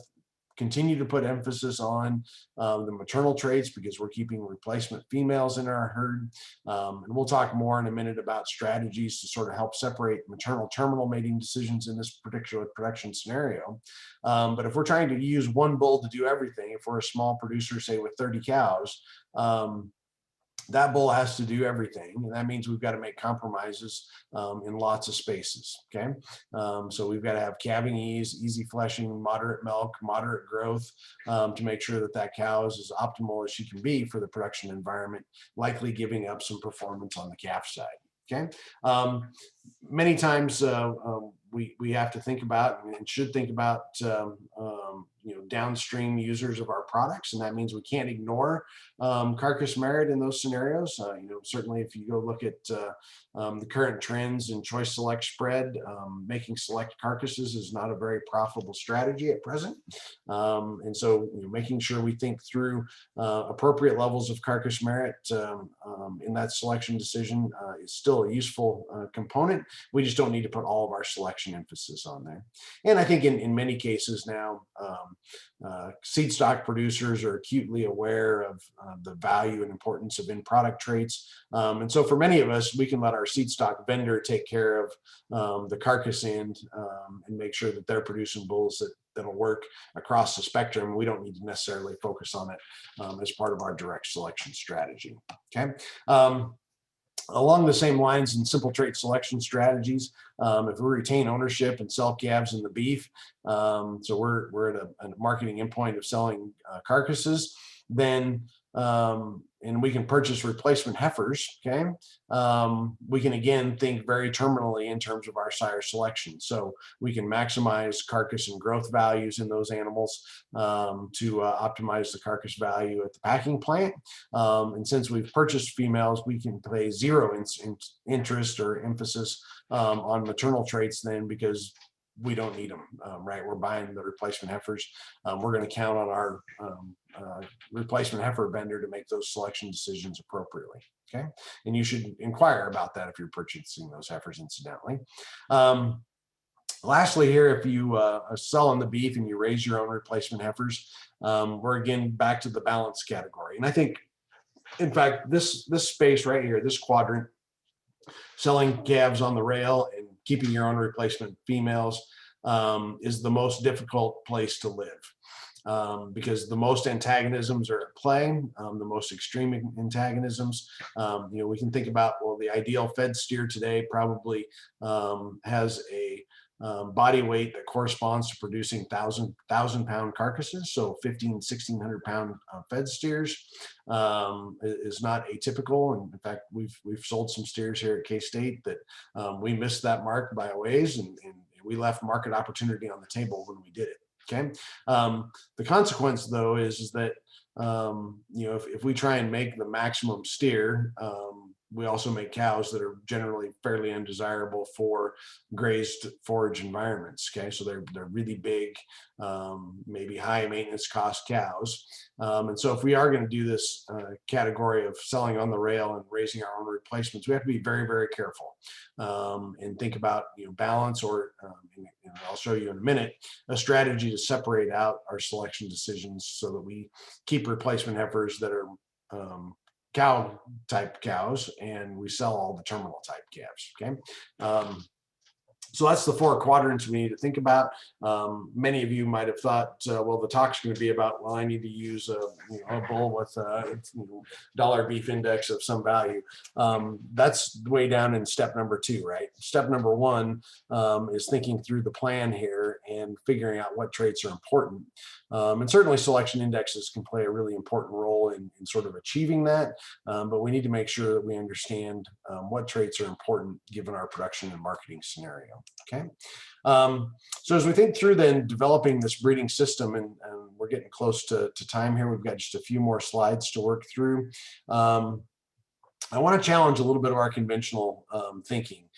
continue to put emphasis on the maternal traits because we're keeping replacement females in our herd. And we'll talk more in a minute about strategies to sort of help separate maternal terminal mating decisions in this particular production scenario. But if we're trying to use one bull to do everything, if we're a small producer, say with 30 cows, that bull has to do everything, and that means we've got to make compromises in lots of spaces. Okay, so we've got to have calving ease, easy fleshing, moderate milk, moderate growth to make sure that that cow is as optimal as she can be for the production environment, likely giving up some performance on the calf side. Okay, many times we have to think about and should think about downstream users of our products, and that means we can't ignore carcass merit in those scenarios. Certainly if you go look at the current trends in choice select spread, making select carcasses is not a very profitable strategy at present. And so making sure we think through appropriate levels of carcass merit in that selection decision is still a useful component. We just don't need to put all of our selection emphasis on there. And I think in many cases now, seed stock producers are acutely aware of the value and importance of in-product traits. And so for many of us, we can let our seed stock vendor take care of the carcass end and make sure that they're producing bulls that'll work across the spectrum. We don't need to necessarily focus on it as part of our direct selection strategy. Okay. Along the same lines in simple trait selection strategies, if we retain ownership and sell calves in the beef, so we're at a marketing endpoint of selling carcasses, then and we can purchase replacement heifers. Okay, we can again think very terminally in terms of our sire selection. So we can maximize carcass and growth values in those animals to optimize the carcass value at the packing plant. And since we've purchased females, we can pay zero interest or emphasis on maternal traits then, because we don't need them, right? We're buying the replacement heifers. We're going to count on our replacement heifer vendor to make those selection decisions appropriately. Okay, and you should inquire about that if you're purchasing those heifers, incidentally. Lastly, here, if you are selling the beef and you raise your own replacement heifers, we're again back to the balance category. And I think, in fact, this space right here, this quadrant, selling calves on the rail and keeping your own replacement females, is the most difficult place to live, because the most antagonisms are at play, the most extreme antagonisms. We can think about, well, the ideal fed steer today probably has a body weight that corresponds to producing 1,000-pound carcasses. So 1,600 pound fed steers is not atypical. And in fact, we've sold some steers here at K-State that we missed that mark by a ways, and we left market opportunity on the table when we did it. Okay. The consequence, though, is that if we try and make the maximum steer, we also make cows that are generally fairly undesirable for grazed forage environments. Okay, so they're really big, maybe high maintenance cost cows. And so if we are going to do this category of selling on the rail and raising our own replacements, we have to be very, very careful and think about balance, or and I'll show you in a minute a strategy to separate out our selection decisions so that we keep replacement heifers that are cow type cows, and we sell all the terminal type calves. Okay. So that's the 4 quadrants we need to think about. Many of you might have thought, well, the talk's going to be about, well, I need to use a bull with a dollar beef index of some value. That's way down in step number 2, right? Step number 1 is thinking through the plan here and figuring out what traits are important. And certainly selection indexes can play a really important role in sort of achieving that. But we need to make sure that we understand what traits are important given our production and marketing scenario. Okay. So as we think through then developing this breeding system, and we're getting close to time here, we've got just a few more slides to work through. I want to challenge a little bit of our conventional thinking.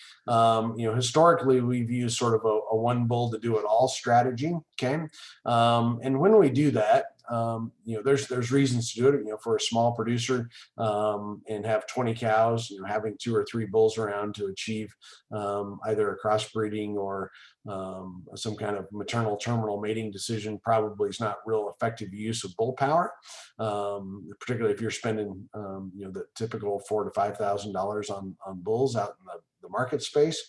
Historically, we've used sort of a one bull to do it all strategy. Okay, and when we do that, there's reasons to do it. For a small producer and have 20 cows, having 2 or 3 bulls around to achieve either a crossbreeding or some kind of maternal terminal mating decision probably is not real effective use of bull power, particularly if you're spending the typical $4,000 to $5,000 on bulls out in the market space.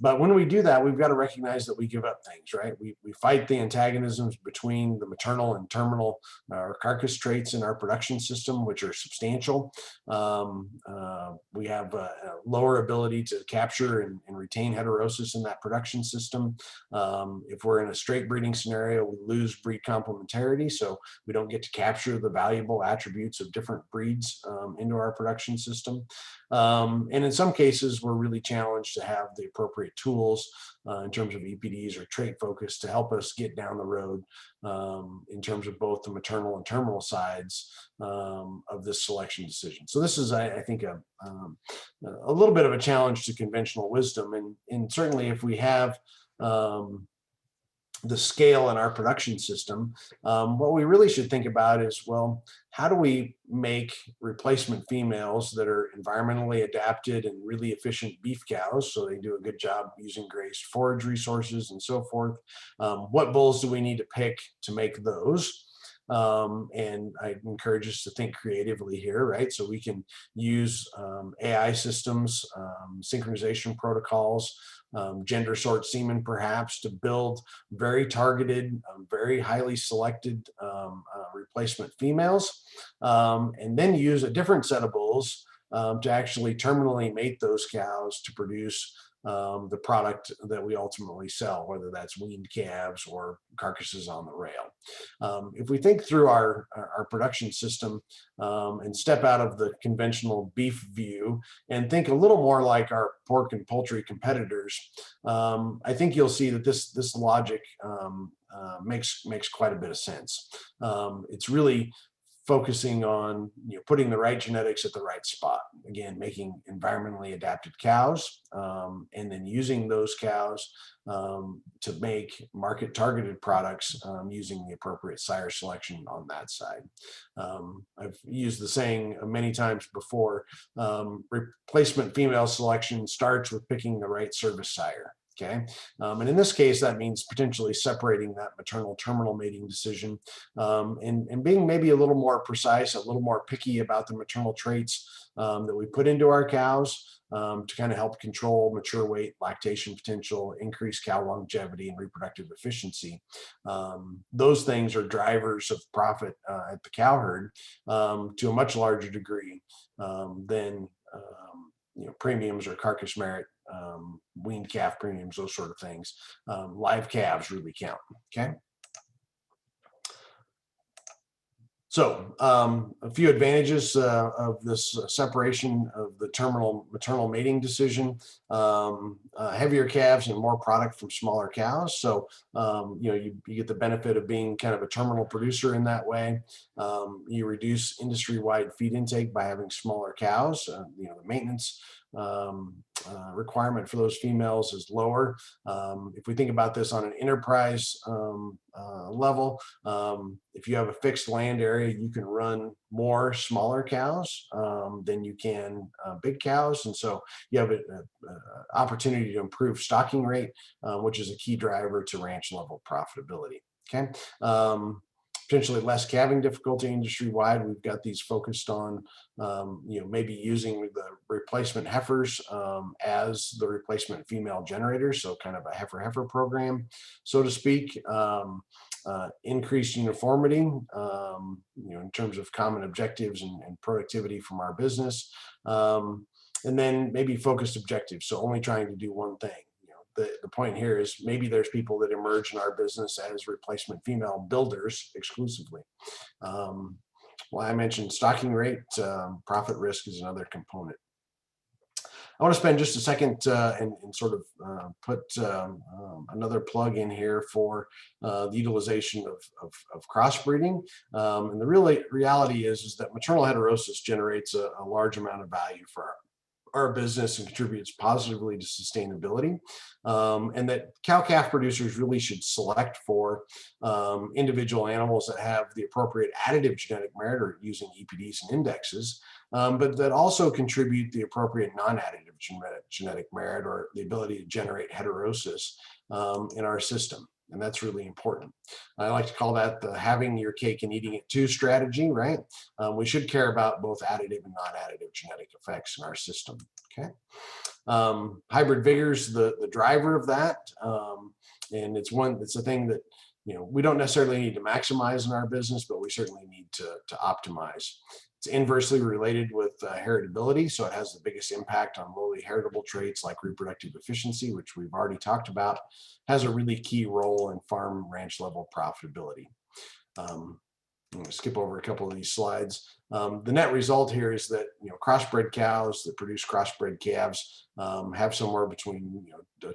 But when we do that, we've got to recognize that we give up things, right? We fight the antagonisms between the maternal and terminal or carcass traits in our production system, which are substantial. We have a lower ability to capture and retain heterosis in that production system. If we're in a straight breeding scenario, we lose breed complementarity, so we don't get to capture the valuable attributes of different breeds into our production system. And in some cases, we're really challenged to have the appropriate tools in terms of EPDs or trait focus to help us get down the road in terms of both the maternal and terminal sides of this selection decision. So this is, I think, a little bit of a challenge to conventional wisdom. And certainly if we have the scale in our production system, what we really should think about is, well, how do we make replacement females that are environmentally adapted and really efficient beef cows, so they do a good job using grazed forage resources and so forth? What bulls do we need to pick to make those? And I encourage us to think creatively here, right? So we can use AI systems, synchronization protocols, gender sort semen perhaps, to build very targeted, very highly selected replacement females, and then use a different set of bulls to actually terminally mate those cows to produce the product that we ultimately sell, whether that's weaned calves or carcasses on the rail. If we think through our production system and step out of the conventional beef view and think a little more like our pork and poultry competitors, I think you'll see that this logic makes quite a bit of sense. It's really focusing on putting the right genetics at the right spot. Again, making environmentally adapted cows, and then using those cows to make market targeted products using the appropriate sire selection on that side. I've used the saying many times before, replacement female selection starts with picking the right service sire. Okay. And in this case, that means potentially separating that maternal terminal mating decision, and being maybe a little more precise, a little more picky about the maternal traits that we put into our cows to kind of help control mature weight, lactation potential, increase cow longevity, and reproductive efficiency. Those things are drivers of profit at the cow herd to a much larger degree than premiums or carcass merit, weaned calf premiums, those sort of things. Live calves really count. Okay. So a few advantages of this separation of the terminal maternal mating decision: heavier calves and more product from smaller cows. So you get the benefit of being kind of a terminal producer in that way. You reduce industry-wide feed intake by having smaller cows. The maintenance requirement for those females is lower. If we think about this on an enterprise level, if you have a fixed land area, you can run more smaller cows than you can big cows, and so you have an opportunity to improve stocking rate, which is a key driver to ranch level profitability. Okay. Potentially less calving difficulty industry-wide. We've got these focused on, maybe using the replacement heifers as the replacement female generators, so kind of a heifer program, so to speak. Increased uniformity, in terms of common objectives and productivity from our business, and then maybe focused objectives, so only trying to do one thing. The point here is maybe there's people that emerge in our business as replacement female builders exclusively. Well, I mentioned stocking rate, profit risk is another component. I want to spend just a second and sort of put another plug in here for the utilization of crossbreeding. And the reality is that maternal heterosis generates a large amount of value for our business and contributes positively to sustainability, and that cow-calf producers really should select for individual animals that have the appropriate additive genetic merit, or using EPDs and indexes, but that also contribute the appropriate non-additive genetic merit, or the ability to generate heterosis in our system. And that's really important. I like to call that the having your cake and eating it too strategy, right? We should care about both additive and non-additive genetic effects in our system. Okay. Hybrid vigor's the driver of that. And it's a thing that, we don't necessarily need to maximize in our business, but we certainly need to optimize. It's inversely related with heritability, so it has the biggest impact on lowly heritable traits like reproductive efficiency, which we've already talked about, has a really key role in farm ranch level profitability. I'm going to skip over a couple of these slides. The net result here is that crossbred cows that produce crossbred calves have somewhere between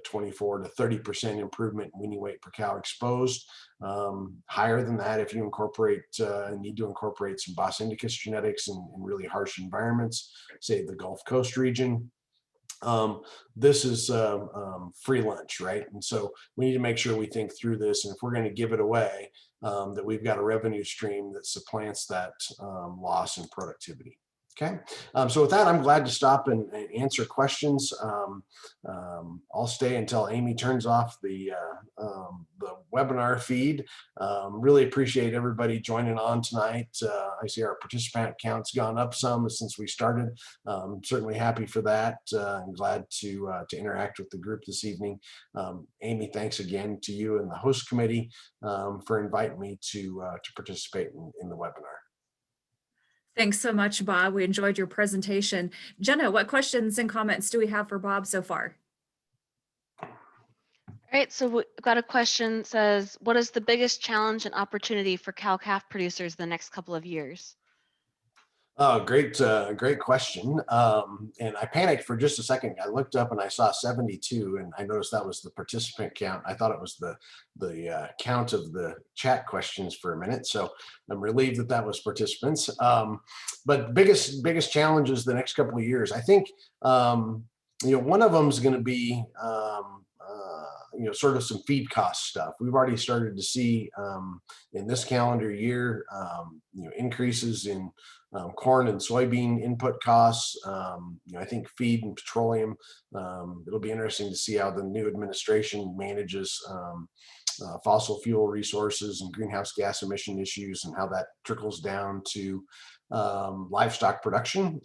24 to 30% improvement in weaning weight per cow exposed. Higher than that if you need to incorporate some Bos indicus genetics in really harsh environments, say the Gulf Coast region. This is free lunch, right? And so we need to make sure we think through this, and if we're going to give it away, that we've got a revenue stream that supplants that loss in productivity. Okay, so with that, I'm glad to stop and answer questions. I'll stay until Amy turns off the webinar feed. Really appreciate everybody joining on tonight. I see our participant count's gone up some since we started. Certainly happy for that. I'm glad to interact with the group this evening. Amy, thanks again to you and the host committee for inviting me to participate in the webinar. Thanks so much, Bob. We enjoyed your presentation. Jenna, what questions and comments do we have for Bob so far? All right, so we've got a question that says, what is the biggest challenge and opportunity for cow-calf producers the next couple of years? Oh, great question. And I panicked for just a second. I looked up and I saw 72, and I noticed that was the participant count. I thought it was the count of the chat questions for a minute. So I'm relieved that that was participants. But biggest challenges the next couple of years, I think. One of them is going to be sort of some feed cost stuff. We've already started to see in this calendar year, increases in corn and soybean input costs. I think feed and petroleum. It'll be interesting to see how the new administration manages fossil fuel resources and greenhouse gas emission issues, and how that trickles down to livestock production.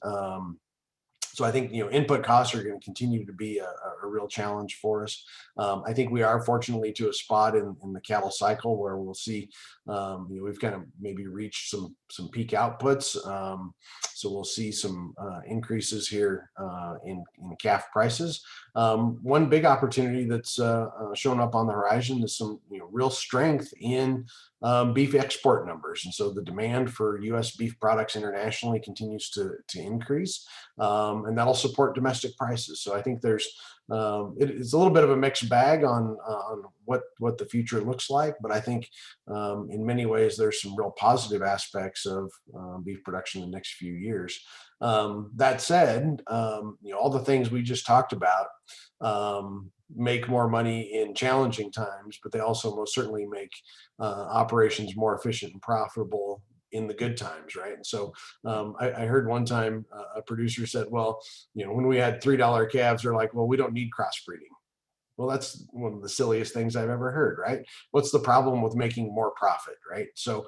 So I think input costs are going to continue to be a real challenge for us. I think we are fortunately to a spot in the cattle cycle where we'll see we've kind of maybe reached some peak outputs. So we'll see some increases here in calf prices. One big opportunity that's shown up on the horizon is some real strength in beef export numbers, and so the demand for U.S. beef products internationally continues to increase, and that'll support domestic prices. So I think there's it's a little bit of a mixed bag on what the future looks like, but I think in many ways there's some real positive aspects of beef production in the next few years. That said, all the things we just talked about make more money in challenging times, but they also most certainly make operations more efficient and profitable in the good times, right? And so I heard one time a producer said, well, when we had $3 calves, they're like, well, we don't need crossbreeding. Well, that's one of the silliest things I've ever heard, right? What's the problem with making more profit, right? So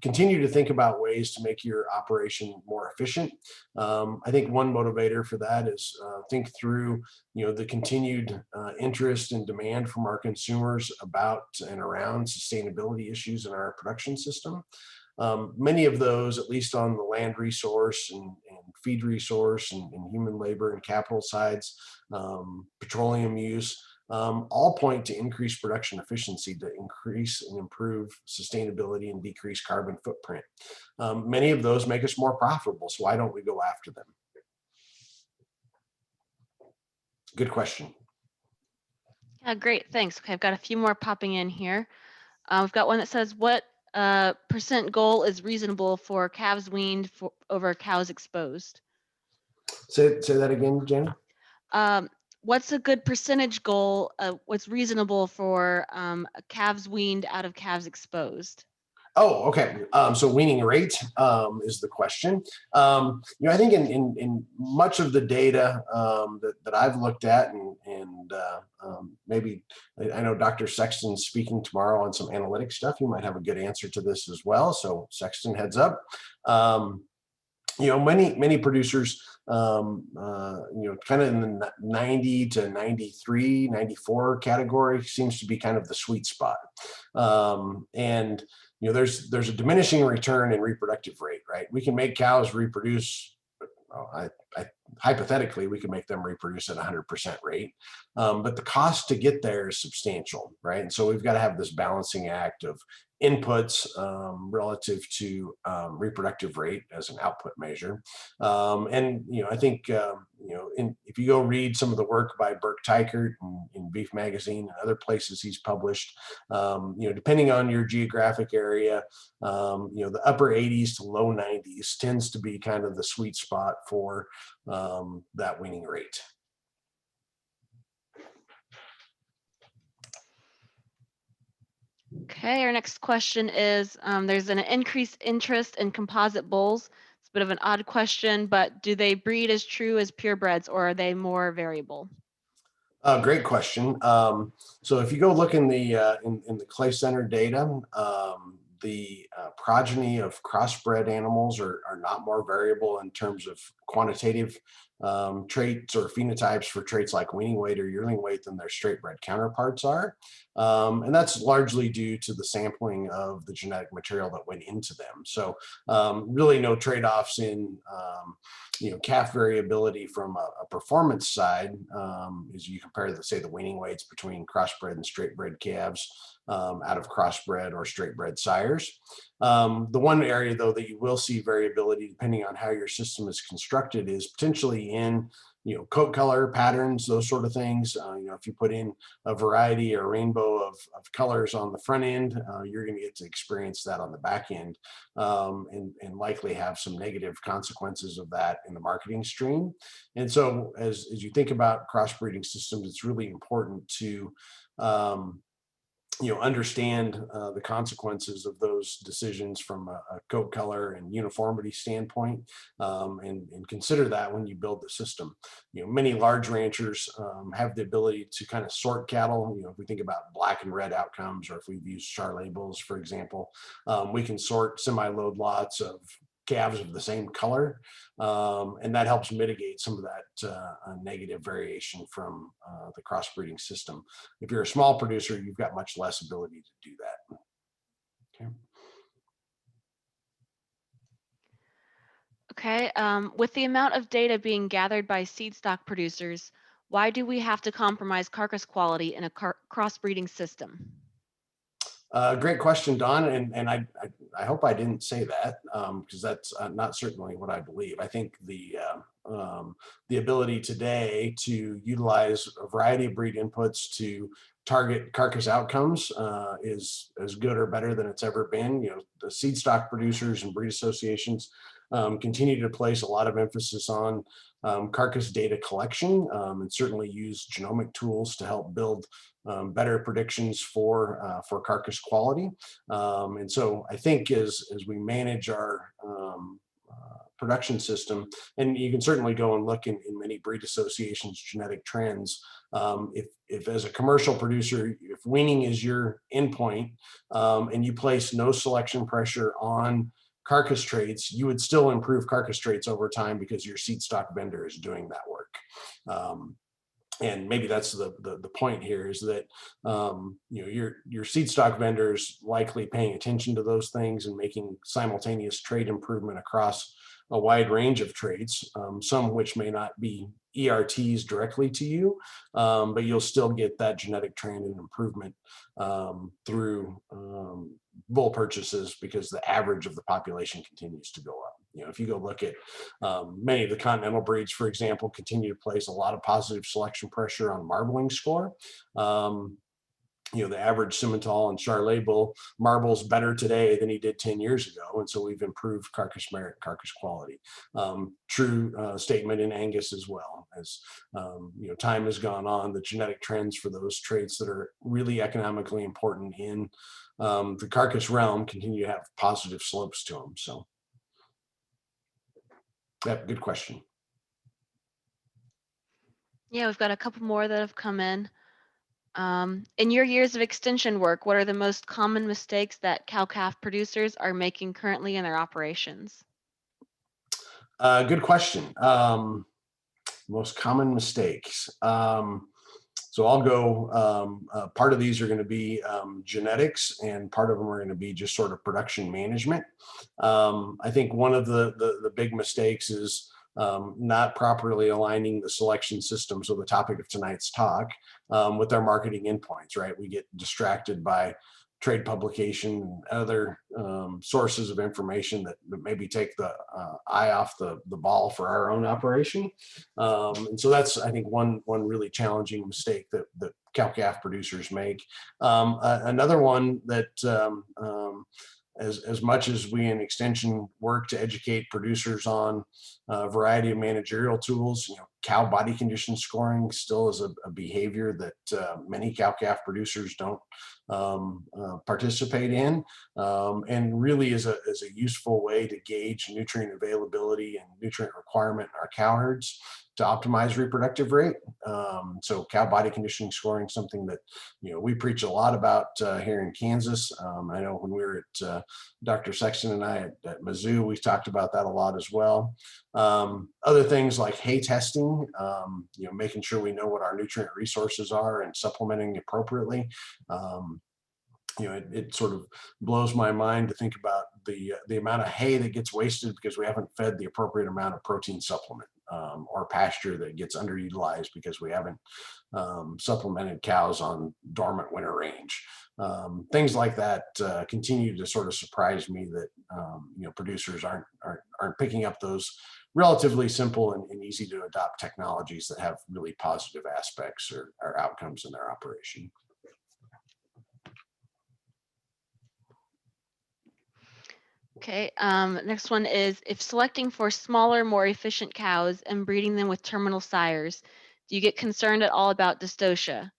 continue to think about ways to make your operation more efficient. I think one motivator for that is think through, the continued interest and demand from our consumers about and around sustainability issues in our production system. Many of those, at least on the land resource and feed resource and human labor and capital sides, petroleum use, all point to increased production efficiency to increase and improve sustainability and decrease carbon footprint. Many of those make us more profitable, so why don't we go after them? Good question. Yeah, great, thanks. Okay, I've got a few more popping in here. We've got one that says, what percent goal is reasonable for calves weaned over cows exposed? Say that again, Jenny. What's a good percentage goal? What's reasonable for calves weaned out of calves exposed? Oh, okay. So weaning rate is the question. I think in much of the data that I've looked at, and maybe I know Dr. Sexton's speaking tomorrow on some analytic stuff. You might have a good answer to this as well. So Sexton, heads up. Many producers, kind of in the 90 to 93, 94 category seems to be kind of the sweet spot. And there's a diminishing return in reproductive rate, right? We can make cows reproduce. Hypothetically, we can make them reproduce at 100% rate, but the cost to get there is substantial, right? And so we've got to have this balancing act of inputs relative to reproductive rate as an output measure. And I think if you go read some of the work by Burke Teichert in Beef Magazine and other places he's published, depending on your geographic area, the upper 80s to low 90s tends to be kind of the sweet spot for that weaning rate. Okay, our next question is, there's an increased interest in composite bulls. It's a bit of an odd question, but do they breed as true as purebreds, or are they more variable? Great question. So if you go look in the Clay Center data, the progeny of crossbred animals are not more variable in terms of quantitative traits or phenotypes for traits like weaning weight or yearling weight than their straight bred counterparts are. And that's largely due to the sampling of the genetic material that went into them. So really no trade-offs in calf variability from a performance side as you compare say the weaning weights between crossbred and straight bred calves out of crossbred or straight bred sires. The one area though that you will see variability depending on how your system is constructed is potentially in coat color patterns, those sort of things. If you put in a variety or rainbow of colors on the front end, you're going to get to experience that on the back end, and likely have some negative consequences of that in the marketing stream. And so as you think about crossbreeding systems, it's really important to understand the consequences of those decisions from a coat color and uniformity standpoint, and consider that when you build the system. Many large ranchers have the ability to kind of sort cattle. If we think about black and red outcomes, or if we've used SIRE labels, for example, we can sort semi-load lots of calves of the same color, and that helps mitigate some of that negative variation from the crossbreeding system. If you're a small producer, you've got much less ability to do that. Okay. Okay, with the amount of data being gathered by seed stock producers, why do we have to compromise carcass quality in a crossbreeding system? Great question, Don, and I hope I didn't say that, because that's not certainly what I believe. I think the ability today to utilize a variety of breed inputs to target carcass outcomes is as good or better than it's ever been. The seed stock producers and breed associations continue to place a lot of emphasis on carcass data collection, and certainly use genomic tools to help build better predictions for carcass quality. And so I think as we manage our production system, and you can certainly go and look in many breed associations genetic trends. If as a commercial producer, if weaning is your endpoint, and you place no selection pressure on carcass traits, you would still improve carcass traits over time because your seed stock vendor is doing that work. And maybe that's the point here, is that your seed stock vendors likely paying attention to those things and making simultaneous trait improvement across a wide range of traits, some which may not be ERTs directly to you, but you'll still get that genetic trend and improvement through bull purchases, because the average of the population continues to go up. If you go look at many of the continental breeds, for example, continue to place a lot of positive selection pressure on marbling score. The average Simmental and SIRE label marbles better today than he did 10 years ago. And so we've improved carcass merit, carcass quality. True statement in Angus as well. As time has gone on, the genetic trends for those traits that are really economically important in the carcass realm continue to have positive slopes to them. So yeah, good question. Yeah, we've got a couple more that have come in. In your years of extension work, what are the most common mistakes that cow-calf producers are making currently in their operations? Good question. Most common mistakes. So I'll go, part of these are going to be genetics, and part of them are going to be just sort of production management. I think one of the big mistakes is not properly aligning the selection system, so the topic of tonight's talk, with our marketing endpoints, right? We get distracted by trade publication and other sources of information that maybe take the eye off the ball for our own operation. And so that's, I think, one really challenging mistake that cow-calf producers make. Another one that as much as we in extension work to educate producers on a variety of managerial tools, cow body condition scoring still is a behavior that many cow-calf producers don't participate in, and really is a useful way to gauge nutrient availability and nutrient requirement in our cow herds to optimize reproductive rate. So cow body conditioning scoring is something that we preach a lot about here in Kansas. I know when we were at Dr. Sexton and I at Mizzou, we talked about that a lot as well. Other things like hay testing, making sure we know what our nutrient resources are and supplementing appropriately. It sort of blows my mind to think about the amount of hay that gets wasted because we haven't fed the appropriate amount of protein supplement, or pasture that gets underutilized because we haven't supplemented cows on dormant winter range. Things like that continue to sort of surprise me that producers aren't picking up those relatively simple and easy to adopt technologies that have really positive aspects or outcomes in their operation. Okay, next one is, if selecting for smaller, more efficient cows and breeding them with terminal sires, do you get concerned at all about dystocia?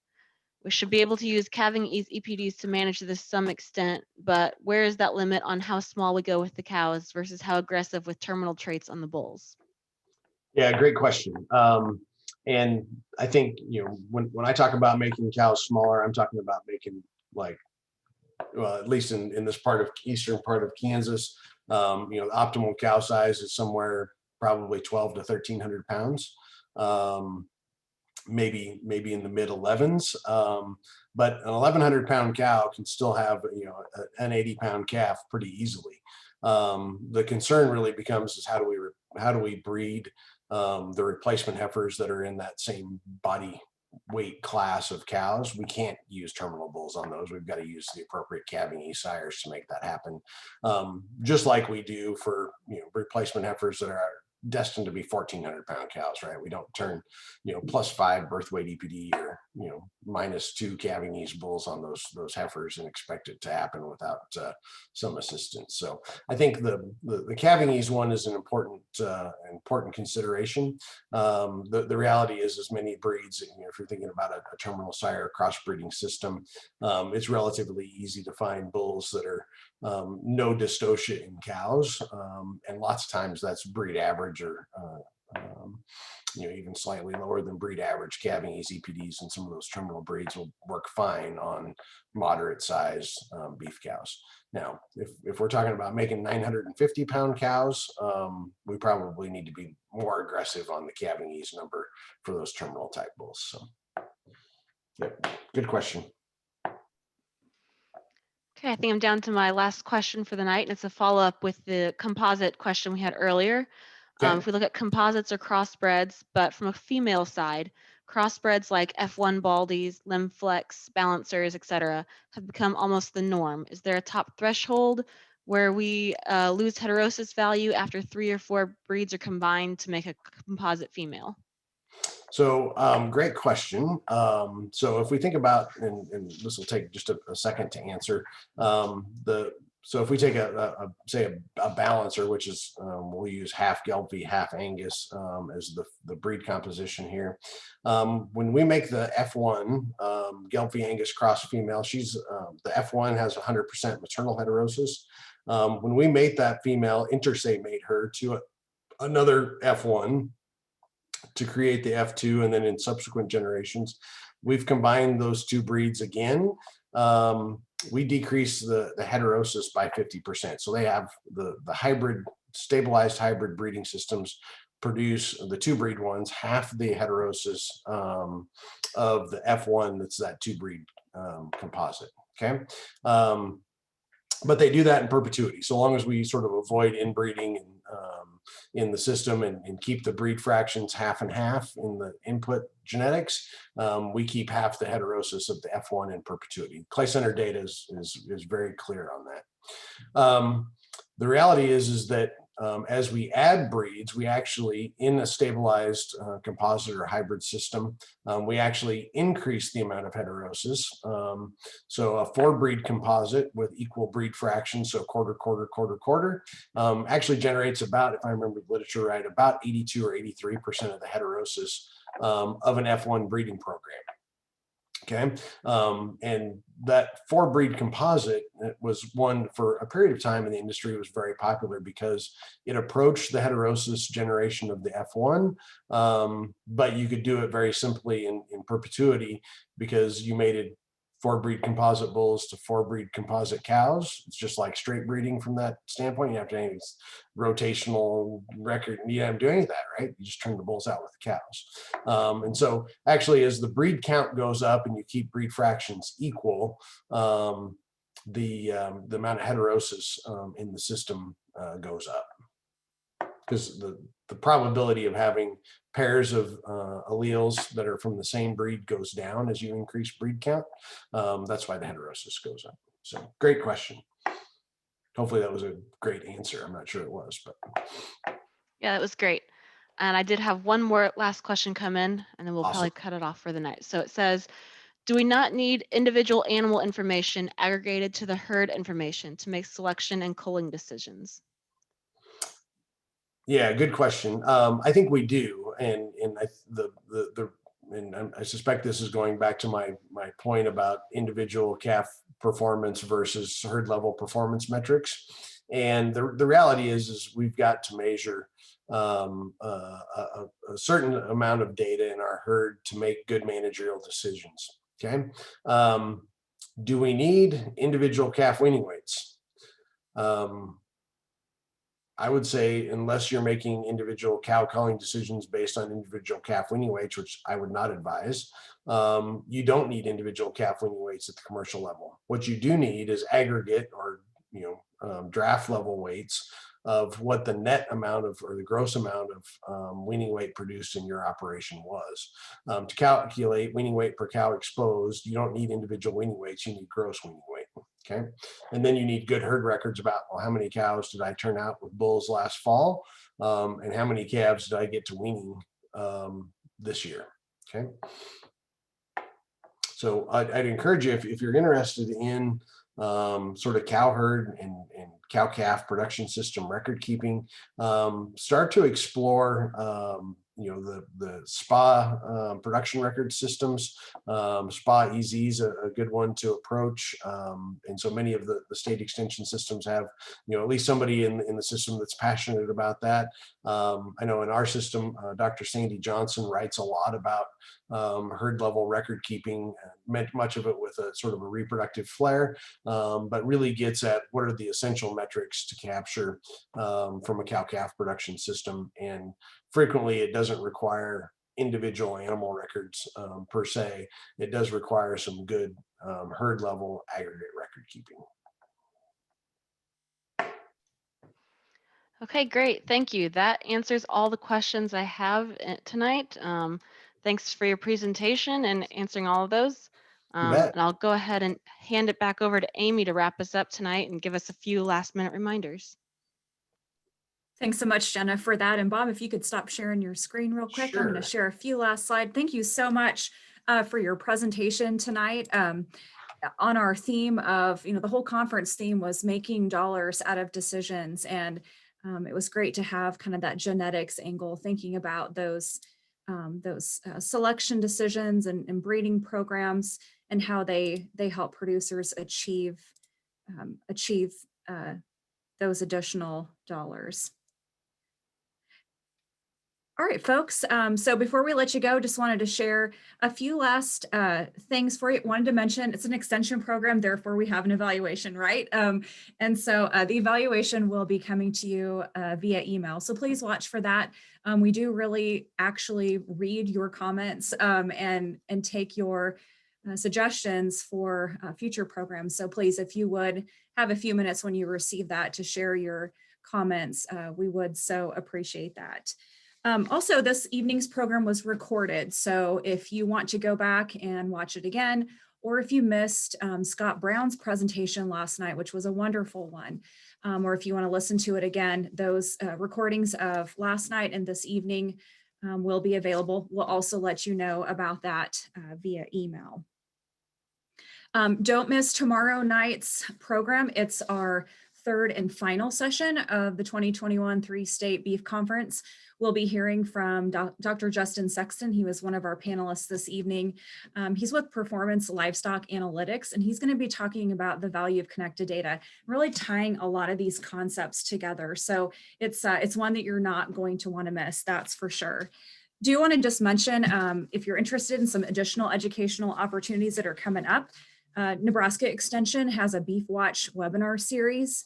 We should be able to use calving ease EPDs to manage this to some extent, but where is that limit on how small we go with the cows versus how aggressive with terminal traits on the bulls? Yeah, great question. And I think, when I talk about making cows smaller, I'm talking about making, like, well, at least in this eastern part of Kansas, the optimal cow size is somewhere probably 12 to 1,300 pounds, maybe in the mid 11s. But an 1,100-pound cow can still have an 80-pound calf pretty easily. The concern really becomes is how do we breed the replacement heifers that are in that same body weight class of cows. We can't use terminal bulls on those. We've got to use the appropriate calving ease sires to make that happen. Just like we do for replacement heifers that are destined to be 1,400-pound cows, right? We don't turn +5 birth weight EPD or -2 calving ease bulls on those heifers and expect it to happen without some assistance. So I think the calving ease one is an important consideration. The reality is, as many breeds, if you're thinking about a terminal sire crossbreeding system, it's relatively easy to find bulls that are no dystocia in cows, and lots of times that's breed average or even slightly lower than breed average calving ease EPDs, and some of those terminal breeds will work fine on moderate size beef cows. Now, if we're talking about making 950-pound cows, we probably need to be more aggressive on the calving ease number for those terminal type bulls. So, yep, good question. Okay, I think I'm down to my last question for the night, and it's a follow-up with the composite question we had earlier. Okay. If we look at composites or crossbreds, but from a female side, crossbreds like F1 baldies, limb flex, balancers, etc., have become almost the norm. Is there a top threshold where we lose heterosis value after 3 or 4 breeds are combined to make a composite female? So great question. So if we think about, and this will take just a second to answer, so if we take say a balancer, which is we'll use half Gelbvieh, half Angus as the breed composition here. When we make the F1 Gelbvieh Angus cross female, the F1 has 100% maternal heterosis. When we mate that female, interstate mate her to another F1 to create the F2, and then in subsequent generations, we've combined those two breeds again. We decrease the heterosis by 50%. So they have the stabilized hybrid breeding systems produce, the 2-breed ones, half the heterosis of the F1 that's that 2-breed composite. Okay. But they do that in perpetuity, so long as we sort of avoid inbreeding in the system and keep the breed fractions half and half in the input genetics. We keep half the heterosis of the F1 in perpetuity. Clay Center data is very clear on that. The reality is that as we add breeds, we actually, in a stabilized composite or hybrid system, we actually increase the amount of heterosis. So a 4-breed composite with equal breed fractions, so quarter, quarter, quarter, quarter, actually generates about, if I remember the literature right, about 82 or 83% of the heterosis of an F1 breeding program. Okay, and that 4-breed composite was one for a period of time in the industry. It was very popular because it approached the heterosis generation of the F1, but you could do it very simply in perpetuity because you mated 4-breed composite bulls to 4-breed composite cows. It's just like straight breeding from that standpoint. You have to do any rotational record. You don't do any of that, right? You just turn the bulls out with the cows. And so actually, as the breed count goes up and you keep breed fractions equal, the amount of heterosis in the system goes up, because the probability of having pairs of alleles that are from the same breed goes down as you increase breed count. That's why the heterosis goes up. So great question. Hopefully that was a great answer. I'm not sure it was, but. Yeah, that was great. And I did have one more last question come in, and then we'll Awesome. probably cut it off for the night. So it says, do we not need individual animal information aggregated to the herd information to make selection and culling decisions? Yeah, good question. I think we do, and I suspect this is going back to my point about individual calf performance versus herd level performance metrics. And the reality is we've got to measure a certain amount of data in our herd to make good managerial decisions. Okay, do we need individual calf weaning weights? I would say, unless you're making individual cow culling decisions based on individual calf weaning weights, which I would not advise, you don't need individual calf weaning weights at the commercial level. What you do need is aggregate or draft level weights of what the net amount of, or the gross amount of weaning weight produced in your operation was. To calculate weaning weight per cow exposed, you don't need individual weaning weights, you need gross weaning weight. Okay, and then you need good herd records about, well, how many cows did I turn out with bulls last fall, and how many calves did I get to weaning this year. Okay, so I'd encourage you, if you're interested in sort of cow herd and cow calf production system record keeping, start to explore the SPA production record systems. SPA EZ is a good one to approach, and so many of the state extension systems have at least somebody in the system that's passionate about that. I know in our system, Dr. Sandy Johnson writes a lot about herd level record keeping, much of it with a sort of a reproductive flair, but really gets at what are the essential metrics to capture from a cow calf production system. And frequently it doesn't require individual animal records per se. It does require some good herd level aggregate record keeping. Okay, great. Thank you. That answers all the questions I have tonight. Thanks for your presentation and answering all of those. And I'll go ahead and hand it back over to Amy to wrap us up tonight and give us a few last minute reminders. Thanks so much, Jenna, for that. And Bob, if you could stop sharing your screen real quick. Sure. I'm going to share a few last slides. Thank you so much for your presentation tonight. On our theme of, the whole conference theme was making dollars out of decisions. And it was great to have kind of that genetics angle, thinking about those selection decisions and breeding programs and how they help producers achieve those additional dollars. All right, folks. So before we let you go, just wanted to share a few last things for you. Wanted to mention it's an extension program, therefore we have an evaluation, right? And so the evaluation will be coming to you via email. So please watch for that. We do really actually read your comments and take your suggestions for future programs. So please, if you would have a few minutes when you receive that to share your comments, we would so appreciate that. Also, this evening's program was recorded, so if you want to go back and watch it again, or if you missed Scott Brown's presentation last night, which was a wonderful one, or if you want to listen to it again, those recordings of last night and this evening will be available. We'll also let you know about that via email. Don't miss tomorrow night's program. It's our third and final session of the 2021 three-state beef conference. We'll be hearing from Dr. Justin Sexton. He was one of our panelists this evening. He's with Performance Livestock Analytics, and he's going to be talking about the value of connected data, really tying a lot of these concepts together. So it's one that you're not going to want to miss, that's for sure. Do you want to just mention, if you're interested in some additional educational opportunities that are coming up, Nebraska Extension has a Beef Watch webinar series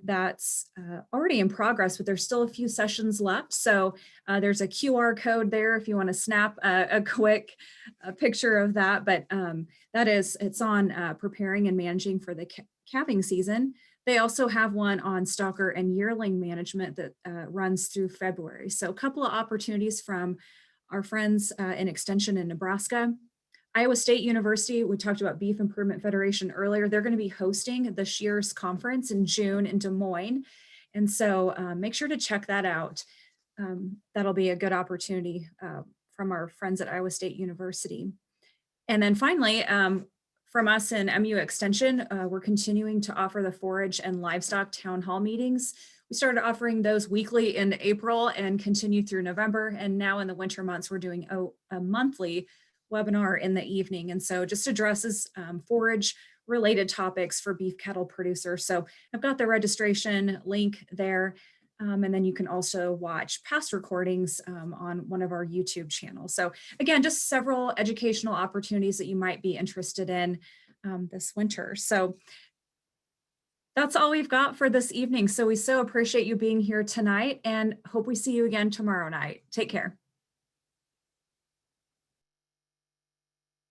that's already in progress, but there's still a few sessions left. So there's a QR code there if you want to snap a quick picture of that. But it's on preparing and managing for the calving season. They also have one on stalker and yearling management that runs through February. So a couple of opportunities from our friends in Extension in Nebraska. Iowa State University, we talked about Beef Improvement Federation earlier. They're going to be hosting the SIRE conference in June in Des Moines. And so make sure to check that out. That'll be a good opportunity from our friends at Iowa State University. And then finally, from us in MU Extension, we're continuing to offer the forage and livestock town hall meetings. We started offering those weekly in April and continued through November. And now in the winter months, we're doing a monthly webinar in the evening. And so just addresses forage related topics for beef cattle producers. So I've got the registration link there. And then you can also watch past recordings on one of our YouTube channels. So again, just several educational opportunities that you might be interested in this winter. So that's all we've got for this evening. So we so appreciate you being here tonight and hope we see you again tomorrow night. Take care.